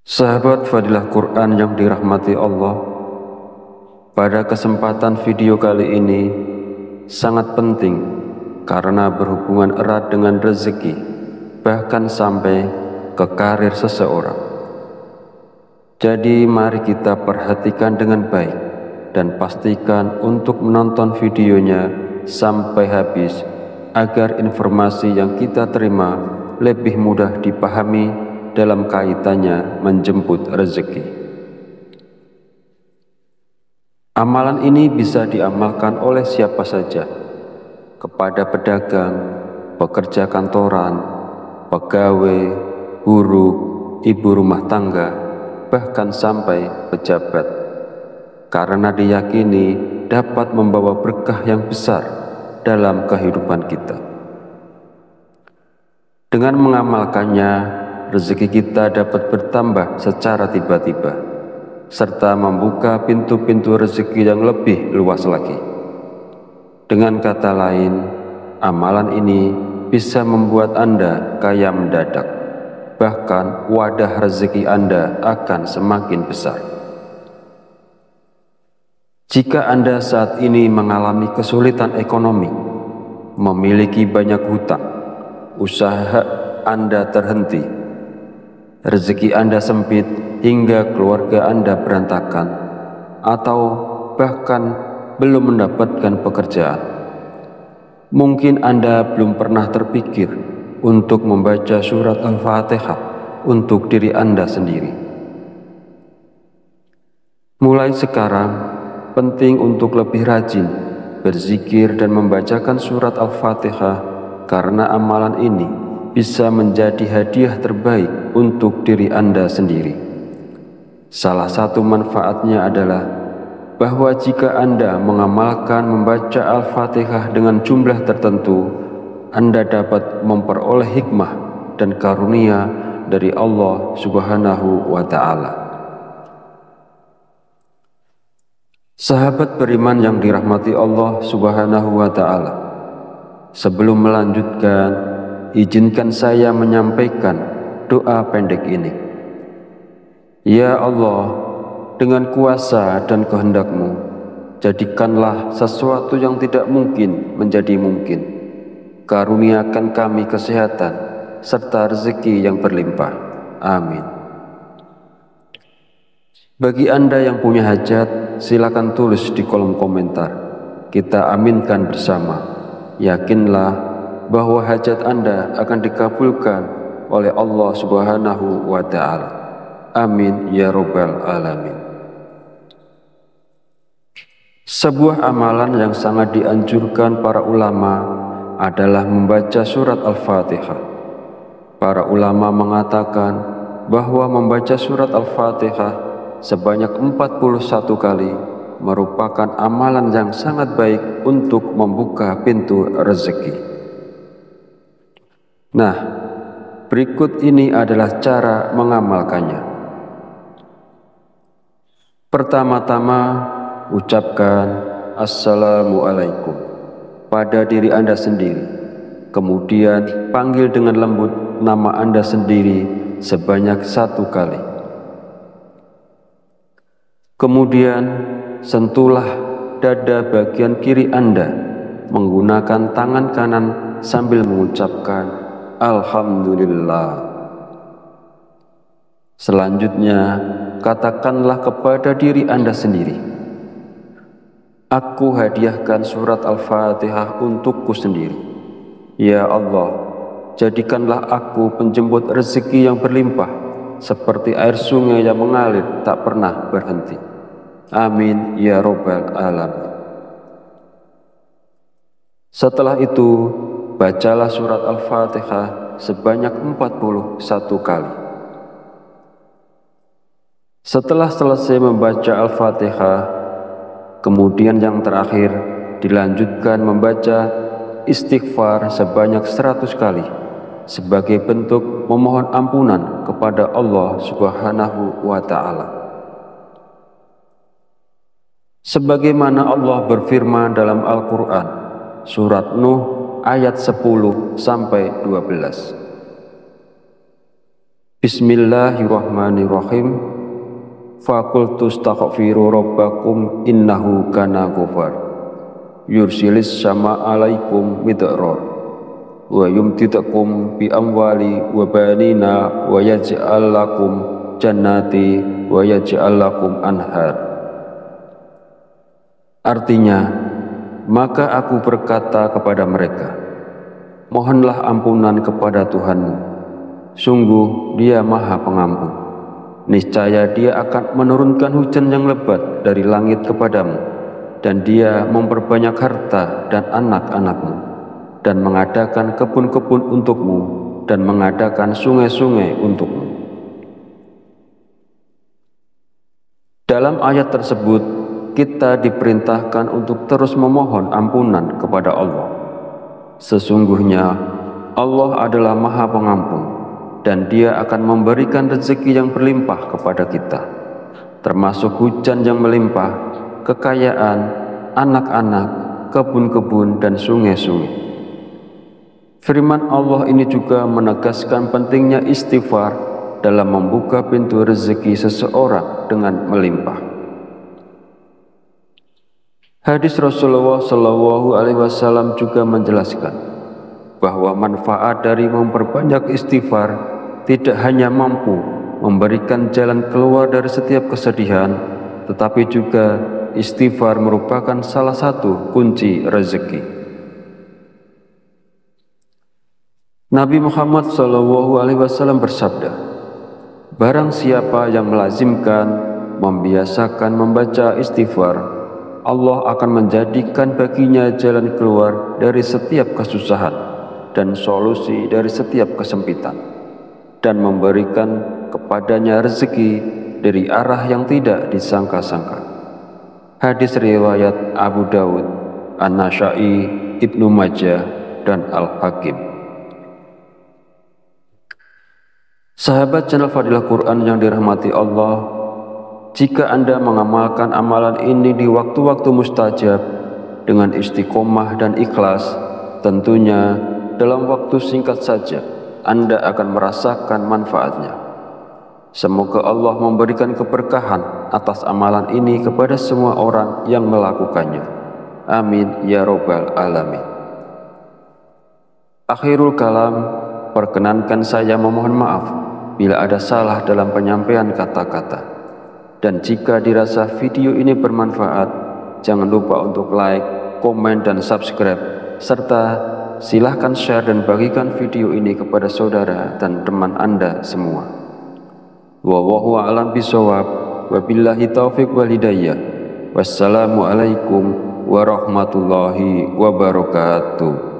Sahabat Fadilah Quran yang dirahmati Allah, pada kesempatan video kali ini sangat penting karena berhubungan erat dengan rezeki, bahkan sampai ke karir seseorang. Jadi mari kita perhatikan dengan baik dan pastikan untuk menonton videonya sampai habis agar informasi yang kita terima lebih mudah dipahami dalam kaitannya menjemput rezeki. Amalan ini bisa diamalkan oleh siapa saja, kepada pedagang, pekerja kantoran, pegawai, guru, ibu rumah tangga, bahkan sampai pejabat, karena diyakini dapat membawa berkah yang besar dalam kehidupan kita. Dengan mengamalkannya, rezeki kita dapat bertambah secara tiba-tiba, serta membuka pintu-pintu rezeki yang lebih luas lagi. Dengan kata lain, amalan ini bisa membuat Anda kaya mendadak, bahkan wadah rezeki Anda akan semakin besar. Jika Anda saat ini mengalami kesulitan ekonomi, memiliki banyak hutang, usaha Anda terhenti, rezeki Anda sempit hingga keluarga Anda berantakan, atau bahkan belum mendapatkan pekerjaan, mungkin Anda belum pernah terpikir untuk membaca surat Al-Fatihah untuk diri Anda sendiri. Mulai sekarang, penting untuk lebih rajin berzikir dan membacakan surat Al-Fatihah, karena amalan ini bisa menjadi hadiah terbaik untuk diri Anda sendiri. Salah satu manfaatnya adalah bahwa jika Anda mengamalkan membaca Al-Fatihah dengan jumlah tertentu, Anda dapat memperoleh hikmah dan karunia dari Allah Subhanahu wa Ta'ala. Sahabat beriman yang dirahmati Allah Subhanahu wa Ta'ala, sebelum melanjutkan, izinkan saya menyampaikan doa pendek ini. Ya Allah, dengan kuasa dan kehendak-Mu, jadikanlah sesuatu yang tidak mungkin menjadi mungkin. Karuniakan kami kesehatan serta rezeki yang berlimpah. Amin. Bagi Anda yang punya hajat, silakan tulis di kolom komentar. Kita aminkan bersama. Yakinlah bahwa hajat Anda akan dikabulkan oleh Allah Subhanahu wa Ta'ala. Amin ya Rabbal Alamin. Sebuah amalan yang sangat dianjurkan para ulama adalah membaca surat Al-Fatihah. Para ulama mengatakan bahwa membaca surat Al-Fatihah sebanyak 41 kali merupakan amalan yang sangat baik untuk membuka pintu rezeki. Nah, berikut ini adalah cara mengamalkannya. Pertama-tama, ucapkan Assalamualaikum pada diri Anda sendiri. Kemudian panggil dengan lembut nama Anda sendiri sebanyak 1 kali. Kemudian sentuhlah dada bagian kiri Anda menggunakan tangan kanan sambil mengucapkan Alhamdulillah. Selanjutnya, katakanlah kepada diri Anda sendiri, aku hadiahkan surat Al-Fatihah untukku sendiri. Ya Allah, jadikanlah aku penjemput rezeki yang berlimpah, seperti air sungai yang mengalir tak pernah berhenti. Amin ya Rabbal Alamin. Setelah itu, bacalah surat Al-Fatihah sebanyak 41 kali. Setelah selesai membaca Al-Fatihah, kemudian yang terakhir dilanjutkan membaca istighfar sebanyak 100 kali sebagai bentuk memohon ampunan kepada Allah Subhanahu wa Ta'ala. Sebagaimana Allah berfirman dalam Al-Quran, surat Nuh ayat 10-12. Bismillahirrahmanirrahim. Faqultu astaghfiru rabbakum innahu kana ghafar yursilis sama alaikum midrar wa yumtidakum bi amwali wa banina wa yaj'al lakum jannati wa yaj'al lakum anhar. Artinya, maka aku berkata kepada mereka, mohonlah ampunan kepada Tuhanmu, sungguh Dia Maha Pengampun. Niscaya Dia akan menurunkan hujan yang lebat dari langit kepadamu, dan Dia memperbanyak harta dan anak-anakmu, dan mengadakan kebun-kebun untukmu, dan mengadakan sungai-sungai untukmu. Dalam ayat tersebut, kita diperintahkan untuk terus memohon ampunan kepada Allah. Sesungguhnya Allah adalah Maha Pengampun, dan Dia akan memberikan rezeki yang berlimpah kepada kita, termasuk hujan yang melimpah, kekayaan, anak-anak, kebun-kebun, dan sungai-sungai. Firman Allah ini juga menegaskan pentingnya istighfar dalam membuka pintu rezeki seseorang dengan melimpah. Hadis Rasulullah SAW juga menjelaskan bahwa manfaat dari memperbanyak istighfar tidak hanya mampu memberikan jalan keluar dari setiap kesedihan, tetapi juga istighfar merupakan salah satu kunci rezeki. Nabi Muhammad SAW bersabda, barang siapa yang melazimkan, membiasakan membaca istighfar, Allah akan menjadikan baginya jalan keluar dari setiap kesusahan dan solusi dari setiap kesempitan, dan memberikan kepadanya rezeki dari arah yang tidak disangka-sangka. Hadis riwayat Abu Dawud, An-Nasa'i, Ibnu Majah, dan Al-Hakim. Sahabat channel Fadilah Quran yang dirahmati Allah, jika Anda mengamalkan amalan ini di waktu-waktu mustajab dengan istiqomah dan ikhlas, tentunya dalam waktu singkat saja Anda akan merasakan manfaatnya. Semoga Allah memberikan keberkahan atas amalan ini kepada semua orang yang melakukannya. Amin ya robbal alamin. Akhirul kalam, perkenankan saya memohon maaf bila ada salah dalam penyampaian kata-kata. Dan jika dirasa video ini bermanfaat, jangan lupa untuk like, komen, dan subscribe, serta silahkan share dan bagikan video ini kepada saudara dan teman Anda semua. Wallahu a'lam bishawab, wabillahi taufiq wal hidayah. Wassalamualaikum warahmatullahi wabarakatuh.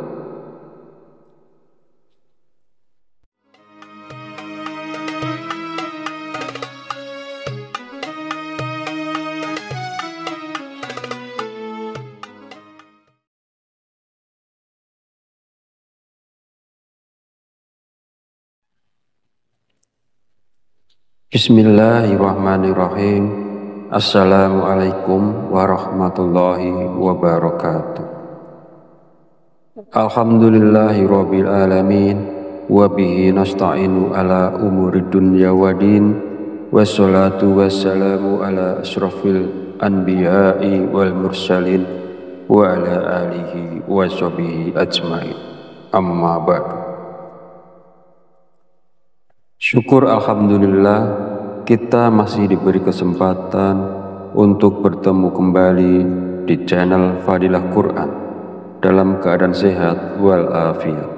Bismillahirrahmanirrahim. Assalamualaikum warahmatullahi wabarakatuh. Alhamdulillahi rabbil alamin, wa bihi nasta'inu ala umuri dunya waddin, wassalatu wassalamu ala asrafil anbiya'i wal mursalin wa ala alihi wa sahbihi ajmain. Amma ba'du. Syukur alhamdulillah, kita masih diberi kesempatan untuk bertemu kembali di channel Fadilah Quran dalam keadaan sehat walafiat.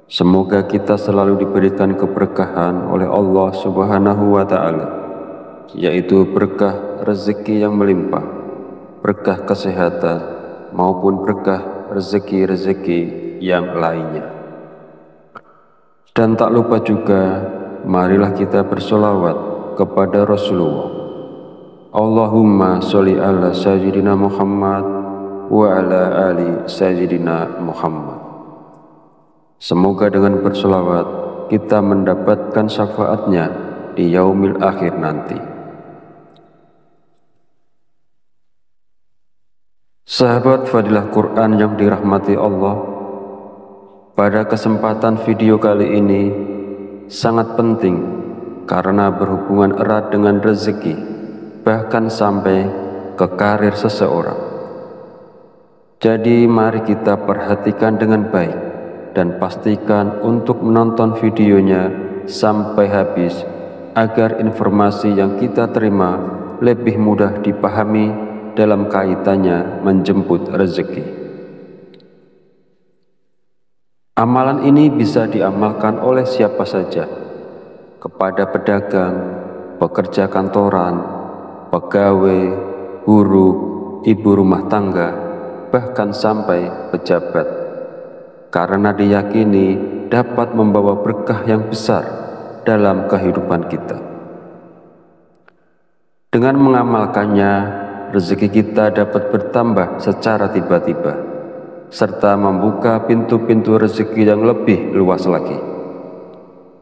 Semoga kita selalu diberikan keberkahan oleh Allah Subhanahu wa Ta'ala, yaitu berkah rezeki yang melimpah, berkah kesehatan maupun berkah rezeki-rezeki yang lainnya. Dan tak lupa juga, marilah kita bersolawat kepada Rasulullah. Allahumma sholli ala sayyidina Muhammad wa ala ali sayyidina Muhammad. Semoga dengan bersolawat kita mendapatkan syafaatnya di yaumil akhir nanti. Sahabat Fadilah Quran yang dirahmati Allah, pada kesempatan video kali ini sangat penting karena berhubungan erat dengan rezeki, bahkan sampai ke karir seseorang. Jadi mari kita perhatikan dengan baik dan pastikan untuk menonton videonya sampai habis agar informasi yang kita terima lebih mudah dipahami dalam kaitannya menjemput rezeki. Amalan ini bisa diamalkan oleh siapa saja, kepada pedagang, pekerja kantoran, pegawai, guru, ibu rumah tangga, bahkan sampai pejabat, karena diyakini dapat membawa berkah yang besar dalam kehidupan kita. Dengan mengamalkannya, rezeki kita dapat bertambah secara tiba-tiba, serta membuka pintu-pintu rezeki yang lebih luas lagi.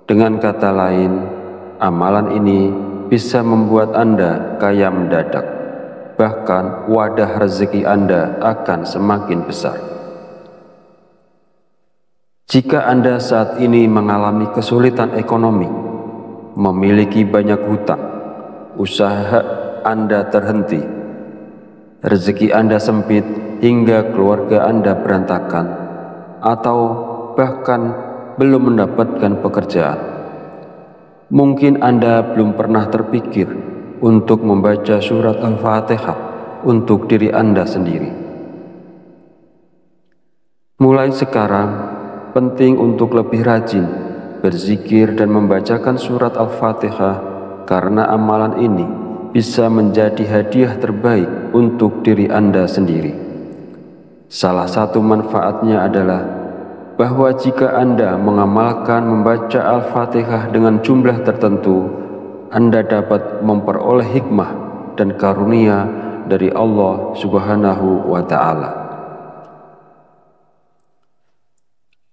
Dengan kata lain, amalan ini bisa membuat Anda kaya mendadak, bahkan wadah rezeki Anda akan semakin besar. Jika Anda saat ini mengalami kesulitan ekonomi, memiliki banyak hutang, usaha Anda terhenti, rezeki Anda sempit hingga keluarga Anda berantakan, atau bahkan belum mendapatkan pekerjaan, mungkin Anda belum pernah terpikir untuk membaca surat Al-Fatihah untuk diri Anda sendiri. Mulai sekarang, penting untuk lebih rajin berzikir dan membacakan surat Al-Fatihah, karena amalan ini bisa menjadi hadiah terbaik untuk diri Anda sendiri. Salah satu manfaatnya adalah bahwa jika Anda mengamalkan membaca Al-Fatihah dengan jumlah tertentu, Anda dapat memperoleh hikmah dan karunia dari Allah Subhanahu wa Ta'ala.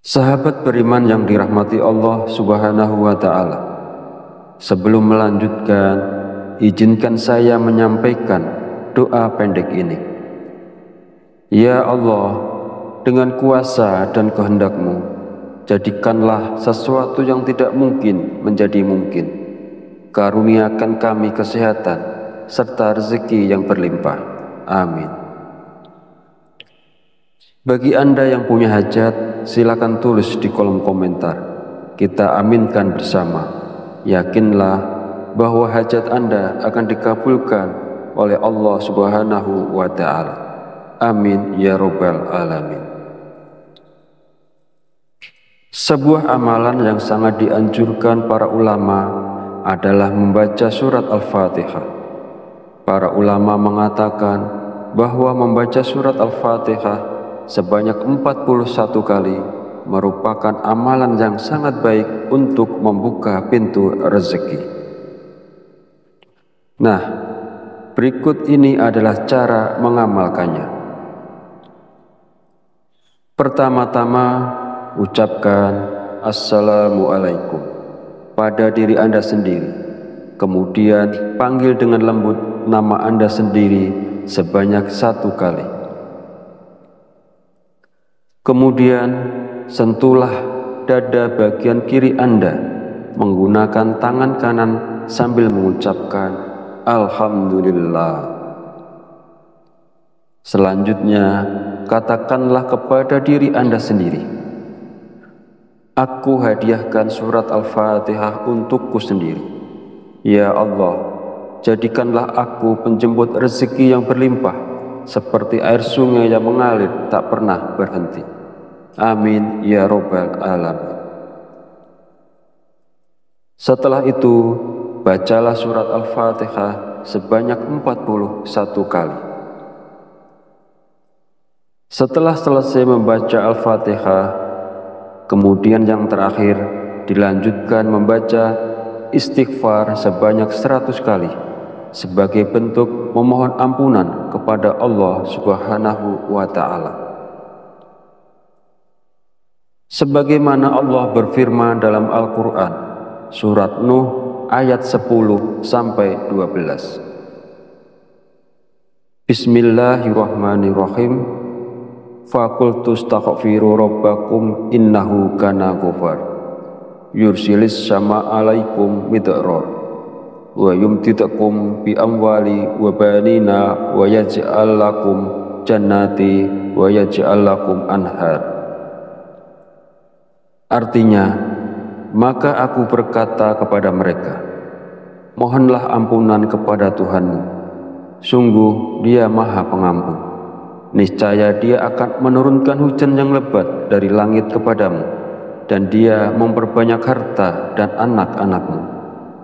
Sahabat beriman yang dirahmati Allah Subhanahu wa Ta'ala, sebelum melanjutkan, izinkan saya menyampaikan doa pendek ini. Ya Allah, dengan kuasa dan kehendak-Mu, jadikanlah sesuatu yang tidak mungkin menjadi mungkin. Karuniakan kami kesehatan serta rezeki yang berlimpah. Amin. Bagi Anda yang punya hajat, silakan tulis di kolom komentar. Kita aminkan bersama. Yakinlah bahwa hajat Anda akan dikabulkan oleh Allah Subhanahu wa Ta'ala. Amin ya Rabbal Alamin. Sebuah amalan yang sangat dianjurkan para ulama adalah membaca surat Al-Fatihah. Para ulama mengatakan bahwa membaca surat Al-Fatihah sebanyak 41 kali merupakan amalan yang sangat baik untuk membuka pintu rezeki. Nah, berikut ini adalah cara mengamalkannya. Pertama-tama, ucapkan Assalamualaikum pada diri Anda sendiri. Kemudian panggil dengan lembut nama Anda sendiri sebanyak 1 kali. Kemudian sentuhlah dada bagian kiri Anda menggunakan tangan kanan sambil mengucapkan Alhamdulillah. Selanjutnya, katakanlah kepada diri Anda sendiri, aku hadiahkan surat Al-Fatihah untukku sendiri. Ya Allah, jadikanlah aku penjemput rezeki yang berlimpah, seperti air sungai yang mengalir tak pernah berhenti. Amin ya Rabbal Alamin. Setelah itu, bacalah surat Al-Fatihah sebanyak 41 kali. Setelah selesai membaca Al-Fatihah, kemudian yang terakhir dilanjutkan membaca istighfar sebanyak 100 kali sebagai bentuk memohon ampunan kepada Allah Subhanahu wa Ta'ala. Sebagaimana Allah berfirman dalam Al-Quran, surat Nuh ayat 10-12. Bismillahirrahmanirrahim. Faqultu astaghfiru rabbakum innahu kana ghafar yursilis sama alaikum midrar wa yumtidakum bi amwali wa banina wa yaj'al lakum jannati wa yaj'al lakum anhar. Artinya, maka aku berkata kepada mereka, mohonlah ampunan kepada Tuhanmu, sungguh Dia Maha Pengampun. Niscaya Dia akan menurunkan hujan yang lebat dari langit kepadamu, dan Dia memperbanyak harta dan anak-anakmu,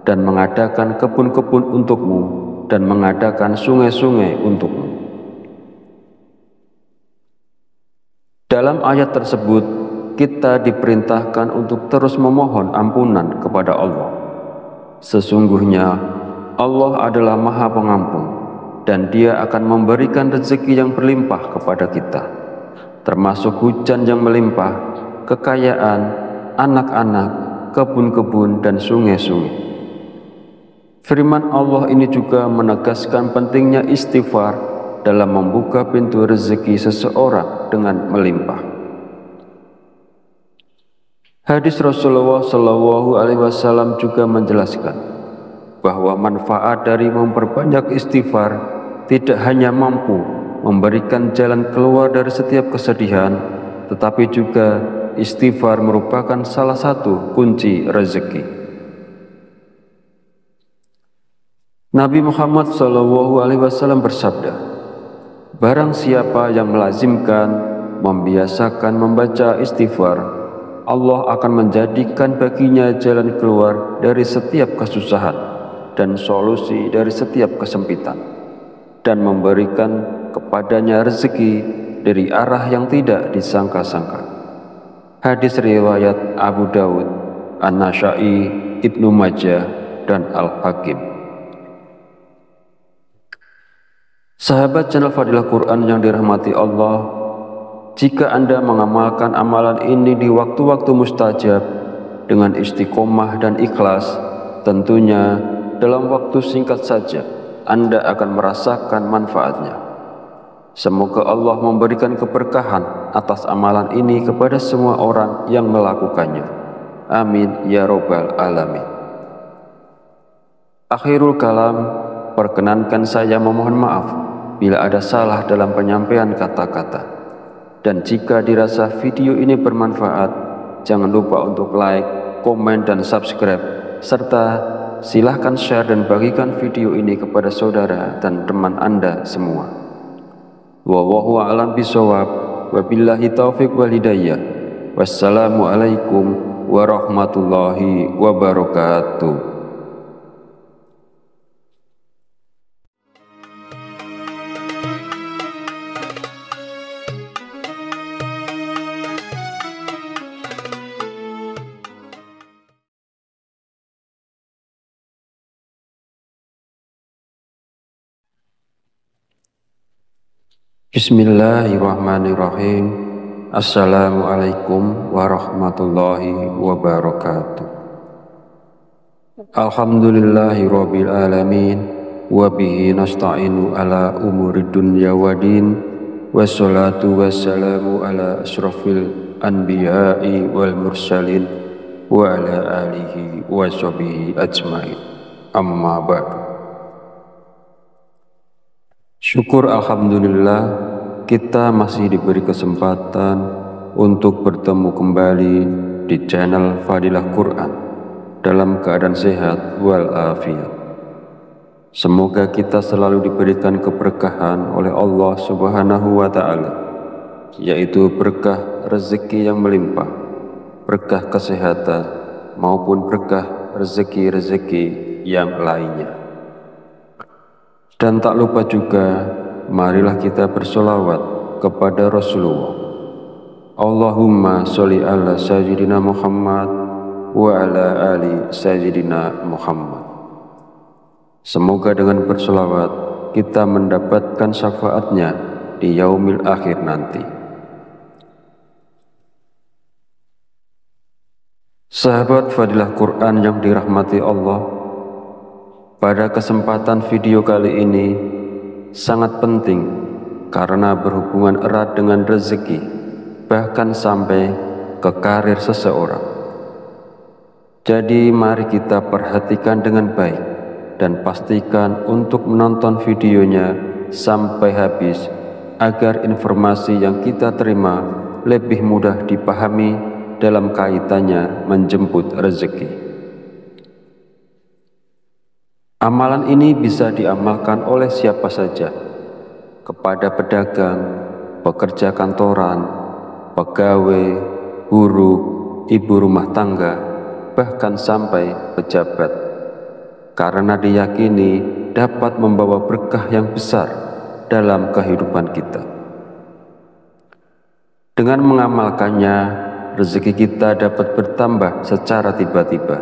dan mengadakan kebun-kebun untukmu, dan mengadakan sungai-sungai untukmu. Dalam ayat tersebut, kita diperintahkan untuk terus memohon ampunan kepada Allah. Sesungguhnya Allah adalah Maha Pengampun, dan Dia akan memberikan rezeki yang berlimpah kepada kita, termasuk hujan yang melimpah, kekayaan, anak-anak, kebun-kebun, dan sungai-sungai. Firman Allah ini juga menegaskan pentingnya istighfar dalam membuka pintu rezeki seseorang dengan melimpah. Hadis Rasulullah SAW juga menjelaskan bahwa manfaat dari memperbanyak istighfar tidak hanya mampu memberikan jalan keluar dari setiap kesedihan, tetapi juga istighfar merupakan salah satu kunci rezeki. Nabi Muhammad SAW bersabda, barang siapa yang melazimkan, membiasakan membaca istighfar, Allah akan menjadikan baginya jalan keluar dari setiap kesusahan dan solusi dari setiap kesempitan, dan memberikan kepadanya rezeki dari arah yang tidak disangka-sangka. Hadis riwayat Abu Dawud, An-Nasa'i, Ibnu Majah, dan Al-Hakim. Sahabat channel Fadilah Quran yang dirahmati Allah, jika Anda mengamalkan amalan ini di waktu-waktu mustajab dengan istiqomah dan ikhlas, tentunya dalam waktu singkat saja Anda akan merasakan manfaatnya. Semoga Allah memberikan keberkahan atas amalan ini kepada semua orang yang melakukannya. Amin ya robbal alamin. Akhirul kalam, perkenankan saya memohon maaf bila ada salah dalam penyampaian kata-kata. Dan jika dirasa video ini bermanfaat, jangan lupa untuk like, komen, dan subscribe, serta silahkan share dan bagikan video ini kepada saudara dan teman Anda semua. Wallahu a'lam bishawab, wabillahi taufiq wal hidayah. Wassalamualaikum warahmatullahi wabarakatuh. Bismillahirrahmanirrahim. Assalamualaikum warahmatullahi wabarakatuh. Alhamdulillahirabbil alamin, wa bihi nasta'inu ala umurid dunya waddin, wassalatu wassalamu ala asyrafil anbiya'i wal mursalin wa ala alihi wa sahbihi ajmain. Amma ba'du. Syukur alhamdulillah, kita masih diberi kesempatan untuk bertemu kembali di channel Fadilah Quran dalam keadaan sehat walafiat. Semoga kita selalu diberikan keberkahan oleh Allah Subhanahu wa Ta'ala, yaitu berkah rezeki yang melimpah, berkah kesehatan, maupun berkah rezeki-rezeki yang lainnya. Dan tak lupa juga, marilah kita bersolawat kepada Rasulullah. Allahumma sholli ala sayyidina Muhammad wa ala ali sayyidina Muhammad. Semoga dengan berselawat kita mendapatkan syafaatnya di yaumil akhir nanti. Sahabat Fadilah Quran yang dirahmati Allah, pada kesempatan video kali ini sangat penting karena berhubungan erat dengan rezeki, bahkan sampai ke karir seseorang. Jadi mari kita perhatikan dengan baik dan pastikan untuk menonton videonya sampai habis agar informasi yang kita terima lebih mudah dipahami dalam kaitannya menjemput rezeki. Amalan ini bisa diamalkan oleh siapa saja, kepada pedagang, pekerja kantoran, pegawai, buruh, ibu rumah tangga, bahkan sampai pejabat, karena diyakini dapat membawa berkah yang besar dalam kehidupan kita. Dengan mengamalkannya, rezeki kita dapat bertambah secara tiba-tiba,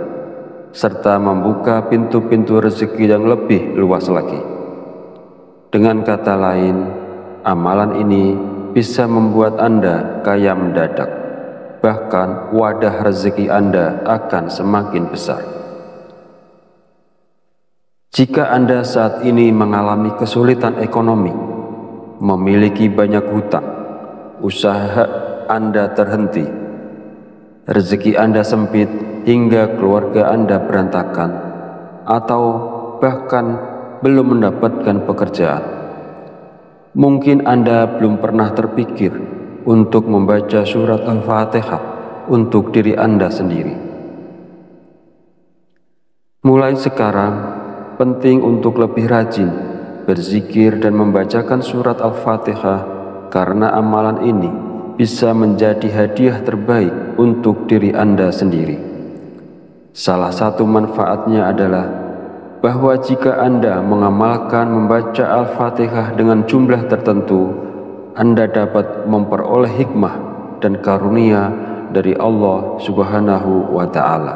serta membuka pintu-pintu rezeki yang lebih luas lagi. Dengan kata lain, amalan ini bisa membuat Anda kaya mendadak, bahkan wadah rezeki Anda akan semakin besar. Jika Anda saat ini mengalami kesulitan ekonomi, memiliki banyak hutang, usaha Anda terhenti, rezeki Anda sempit hingga keluarga Anda berantakan, atau bahkan belum mendapatkan pekerjaan, mungkin Anda belum pernah terpikir untuk membaca surat Al-Fatihah untuk diri Anda sendiri. Mulai sekarang, penting untuk lebih rajin berzikir dan membacakan surat Al-Fatihah, karena amalan ini bisa menjadi hadiah terbaik untuk diri Anda sendiri. Salah satu manfaatnya adalah bahwa jika Anda mengamalkan membaca Al-Fatihah dengan jumlah tertentu, Anda dapat memperoleh hikmah dan karunia dari Allah Subhanahu wa Ta'ala.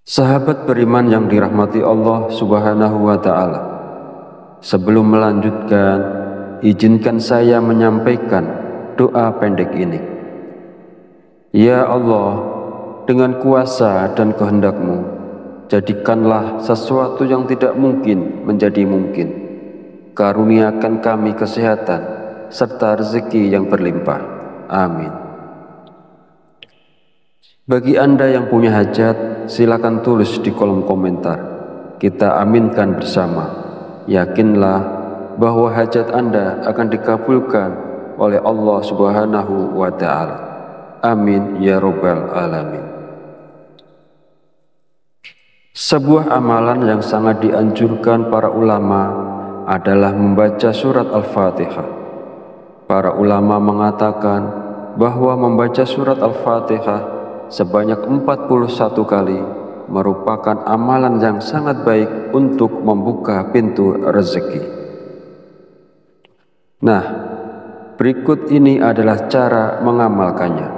Sahabat beriman yang dirahmati Allah Subhanahu wa Ta'ala, sebelum melanjutkan, izinkan saya menyampaikan doa pendek ini. Ya Allah, dengan kuasa dan kehendak-Mu, jadikanlah sesuatu yang tidak mungkin menjadi mungkin. Karuniakan kami kesehatan serta rezeki yang berlimpah. Amin. Bagi Anda yang punya hajat, silakan tulis di kolom komentar. Kita aminkan bersama. Yakinlah bahwa hajat Anda akan dikabulkan oleh Allah Subhanahu wa Ta'ala. Amin ya Rabbal Alamin. Sebuah amalan yang sangat dianjurkan para ulama adalah membaca surat Al-Fatihah. Para ulama mengatakan bahwa membaca surat Al-Fatihah sebanyak 41 kali merupakan amalan yang sangat baik untuk membuka pintu rezeki. Nah, berikut ini adalah cara mengamalkannya.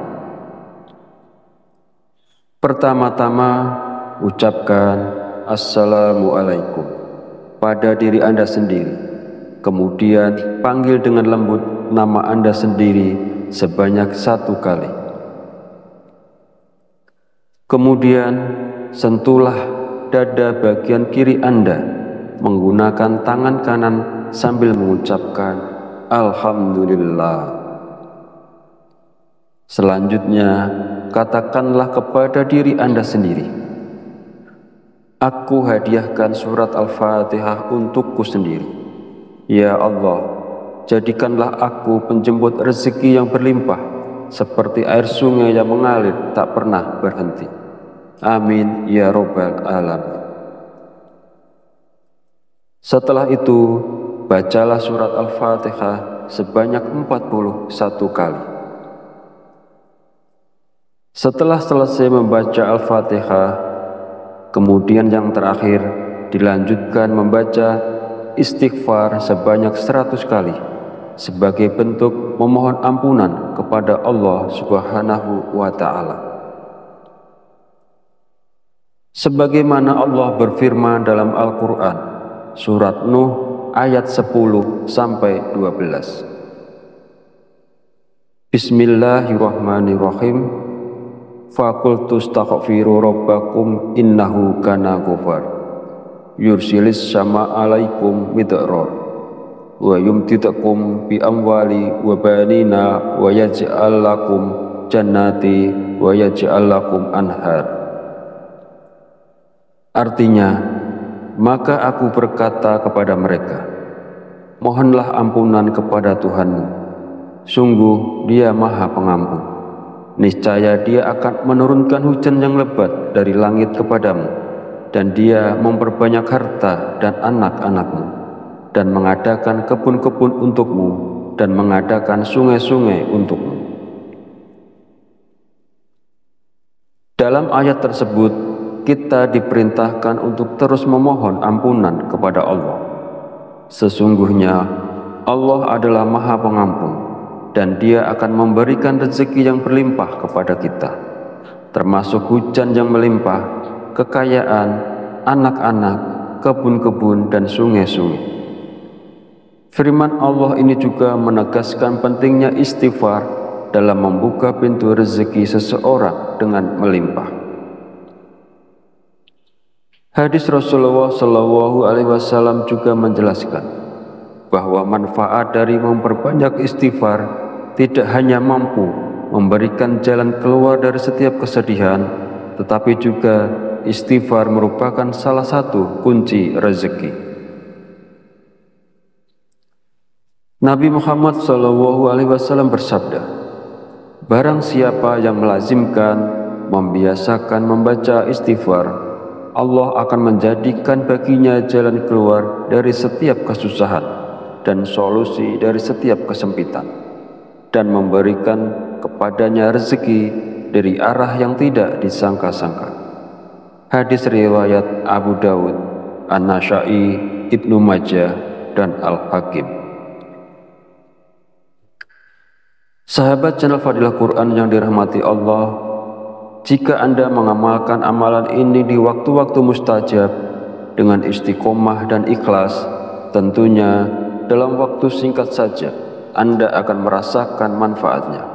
Pertama-tama, ucapkan Assalamualaikum pada diri Anda sendiri. Kemudian panggil dengan lembut nama Anda sendiri sebanyak 1 kali. Kemudian sentuhlah dada bagian kiri Anda menggunakan tangan kanan sambil mengucapkan Alhamdulillah. Selanjutnya, katakanlah kepada diri Anda sendiri, aku hadiahkan surat Al-Fatihah untukku sendiri. Ya Allah, jadikanlah aku penjemput rezeki yang berlimpah, seperti air sungai yang mengalir tak pernah berhenti. Amin ya Rabbal Alamin. Setelah itu, bacalah surat Al-Fatihah sebanyak 41 kali. Setelah selesai membaca Al-Fatihah, kemudian yang terakhir dilanjutkan membaca istighfar sebanyak 100 kali sebagai bentuk memohon ampunan kepada Allah Subhanahu wa Ta'ala. Sebagaimana Allah berfirman dalam Al-Quran, surat Nuh ayat 10-12. Bismillahirrahmanirrahim. Faqultu astaghfiru rabbakum innahu kana ghafar. Yursilis sama alaikum midrar wa yumtidakum bi amwali wa banina wa yaj'al lakum jannati wa yaj'al lakum anhar. Artinya, maka aku berkata kepada mereka, mohonlah ampunan kepada Tuhanmu, sungguh Dia Maha Pengampun. Niscaya Dia akan menurunkan hujan yang lebat dari langit kepadamu, dan Dia memperbanyak harta dan anak-anakmu, dan mengadakan kebun-kebun untukmu, dan mengadakan sungai-sungai untukmu. Dalam ayat tersebut, kita diperintahkan untuk terus memohon ampunan kepada Allah. Sesungguhnya Allah adalah Maha Pengampun, dan Dia akan memberikan rezeki yang berlimpah kepada kita, termasuk hujan yang melimpah, kekayaan, anak-anak, kebun-kebun, dan sungai-sungai. Firman Allah ini juga menegaskan pentingnya istighfar dalam membuka pintu rezeki seseorang dengan melimpah. Hadis Rasulullah SAW juga menjelaskan bahwa manfaat dari memperbanyak istighfar tidak hanya mampu memberikan jalan keluar dari setiap kesedihan, tetapi juga istighfar merupakan salah satu kunci rezeki. Nabi Muhammad SAW bersabda, barang siapa yang melazimkan, membiasakan membaca istighfar, Allah akan menjadikan baginya jalan keluar dari setiap kesusahan dan solusi dari setiap kesempitan, dan memberikan kepadanya rezeki dari arah yang tidak disangka-sangka. Hadis riwayat Abu Dawud, An-Nasa'i, Ibnu Majah, dan Al-Hakim. Sahabat channel Fadilah Quran yang dirahmati Allah, jika Anda mengamalkan amalan ini di waktu-waktu mustajab dengan istiqomah dan ikhlas, tentunya dalam waktu singkat saja Anda akan merasakan manfaatnya.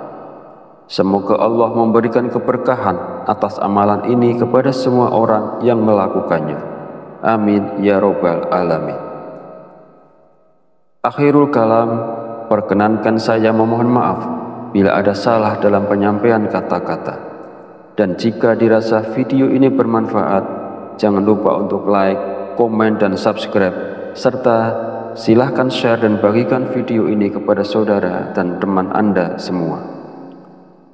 Semoga Allah memberikan keberkahan atas amalan ini kepada semua orang yang melakukannya. Amin ya Rabbal Alamin. Akhirul kalam, perkenankan saya memohon maaf bila ada salah dalam penyampaian kata-kata. Dan jika dirasa video ini bermanfaat, jangan lupa untuk like, komen, dan subscribe, serta silahkan share dan bagikan video ini kepada saudara dan teman Anda semua.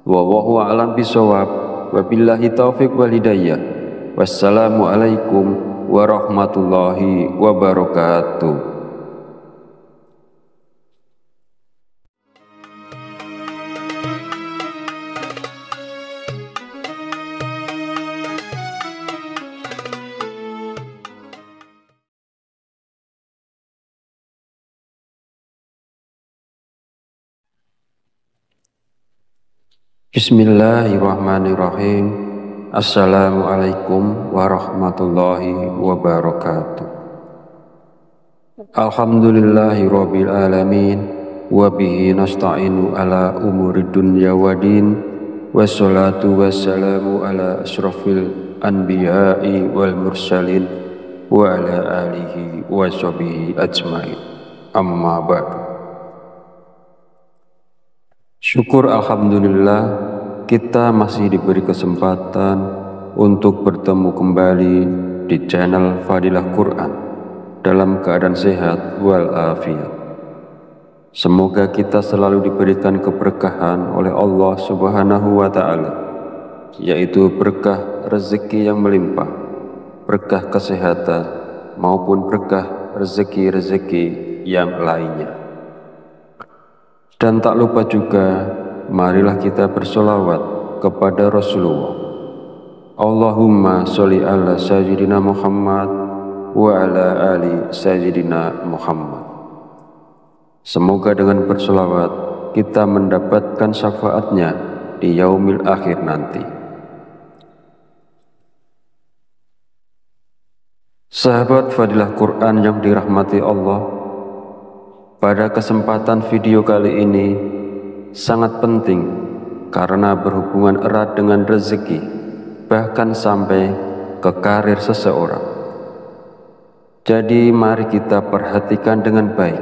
Wallahu a'lam bishawab, wabillahi taufiq wal hidayah. Wassalamualaikum warahmatullahi wabarakatuh. Bismillahirrahmanirrahim. Assalamualaikum warahmatullahi wabarakatuh. Alhamdulillahi rabbil alamin, wa bihi nasta'inu ala umuri dunya waddin, wassalatu wassalamu ala asrafil anbiya'i wal mursalin, wa ala alihi wa sahbihi ajmain. Amma ba'du. Syukur alhamdulillah, kita masih diberi kesempatan untuk bertemu kembali di channel Fadilah Quran dalam keadaan sehat walafiat. Semoga kita selalu diberikan keberkahan oleh Allah Subhanahu wa Ta'ala, yaitu berkah rezeki yang melimpah, berkah kesehatan, maupun berkah rezeki-rezeki yang lainnya. Dan tak lupa juga, marilah kita bersolawat kepada Rasulullah. Allahumma sholli ala sayyidina Muhammad wa ala ali Sayyidina Muhammad. Semoga dengan berselawat kita mendapatkan syafaatnya di yaumil akhir nanti. Sahabat Fadilah Quran yang dirahmati Allah, pada kesempatan video kali ini sangat penting karena berhubungan erat dengan rezeki, bahkan sampai ke karir seseorang. Jadi mari kita perhatikan dengan baik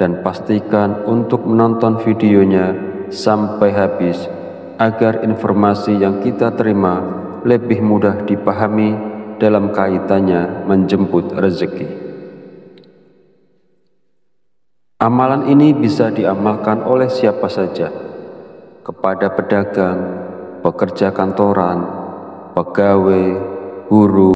dan pastikan untuk menonton videonya sampai habis agar informasi yang kita terima lebih mudah dipahami dalam kaitannya menjemput rezeki. Amalan ini bisa diamalkan oleh siapa saja, kepada pedagang, pekerja kantoran, pegawai, guru,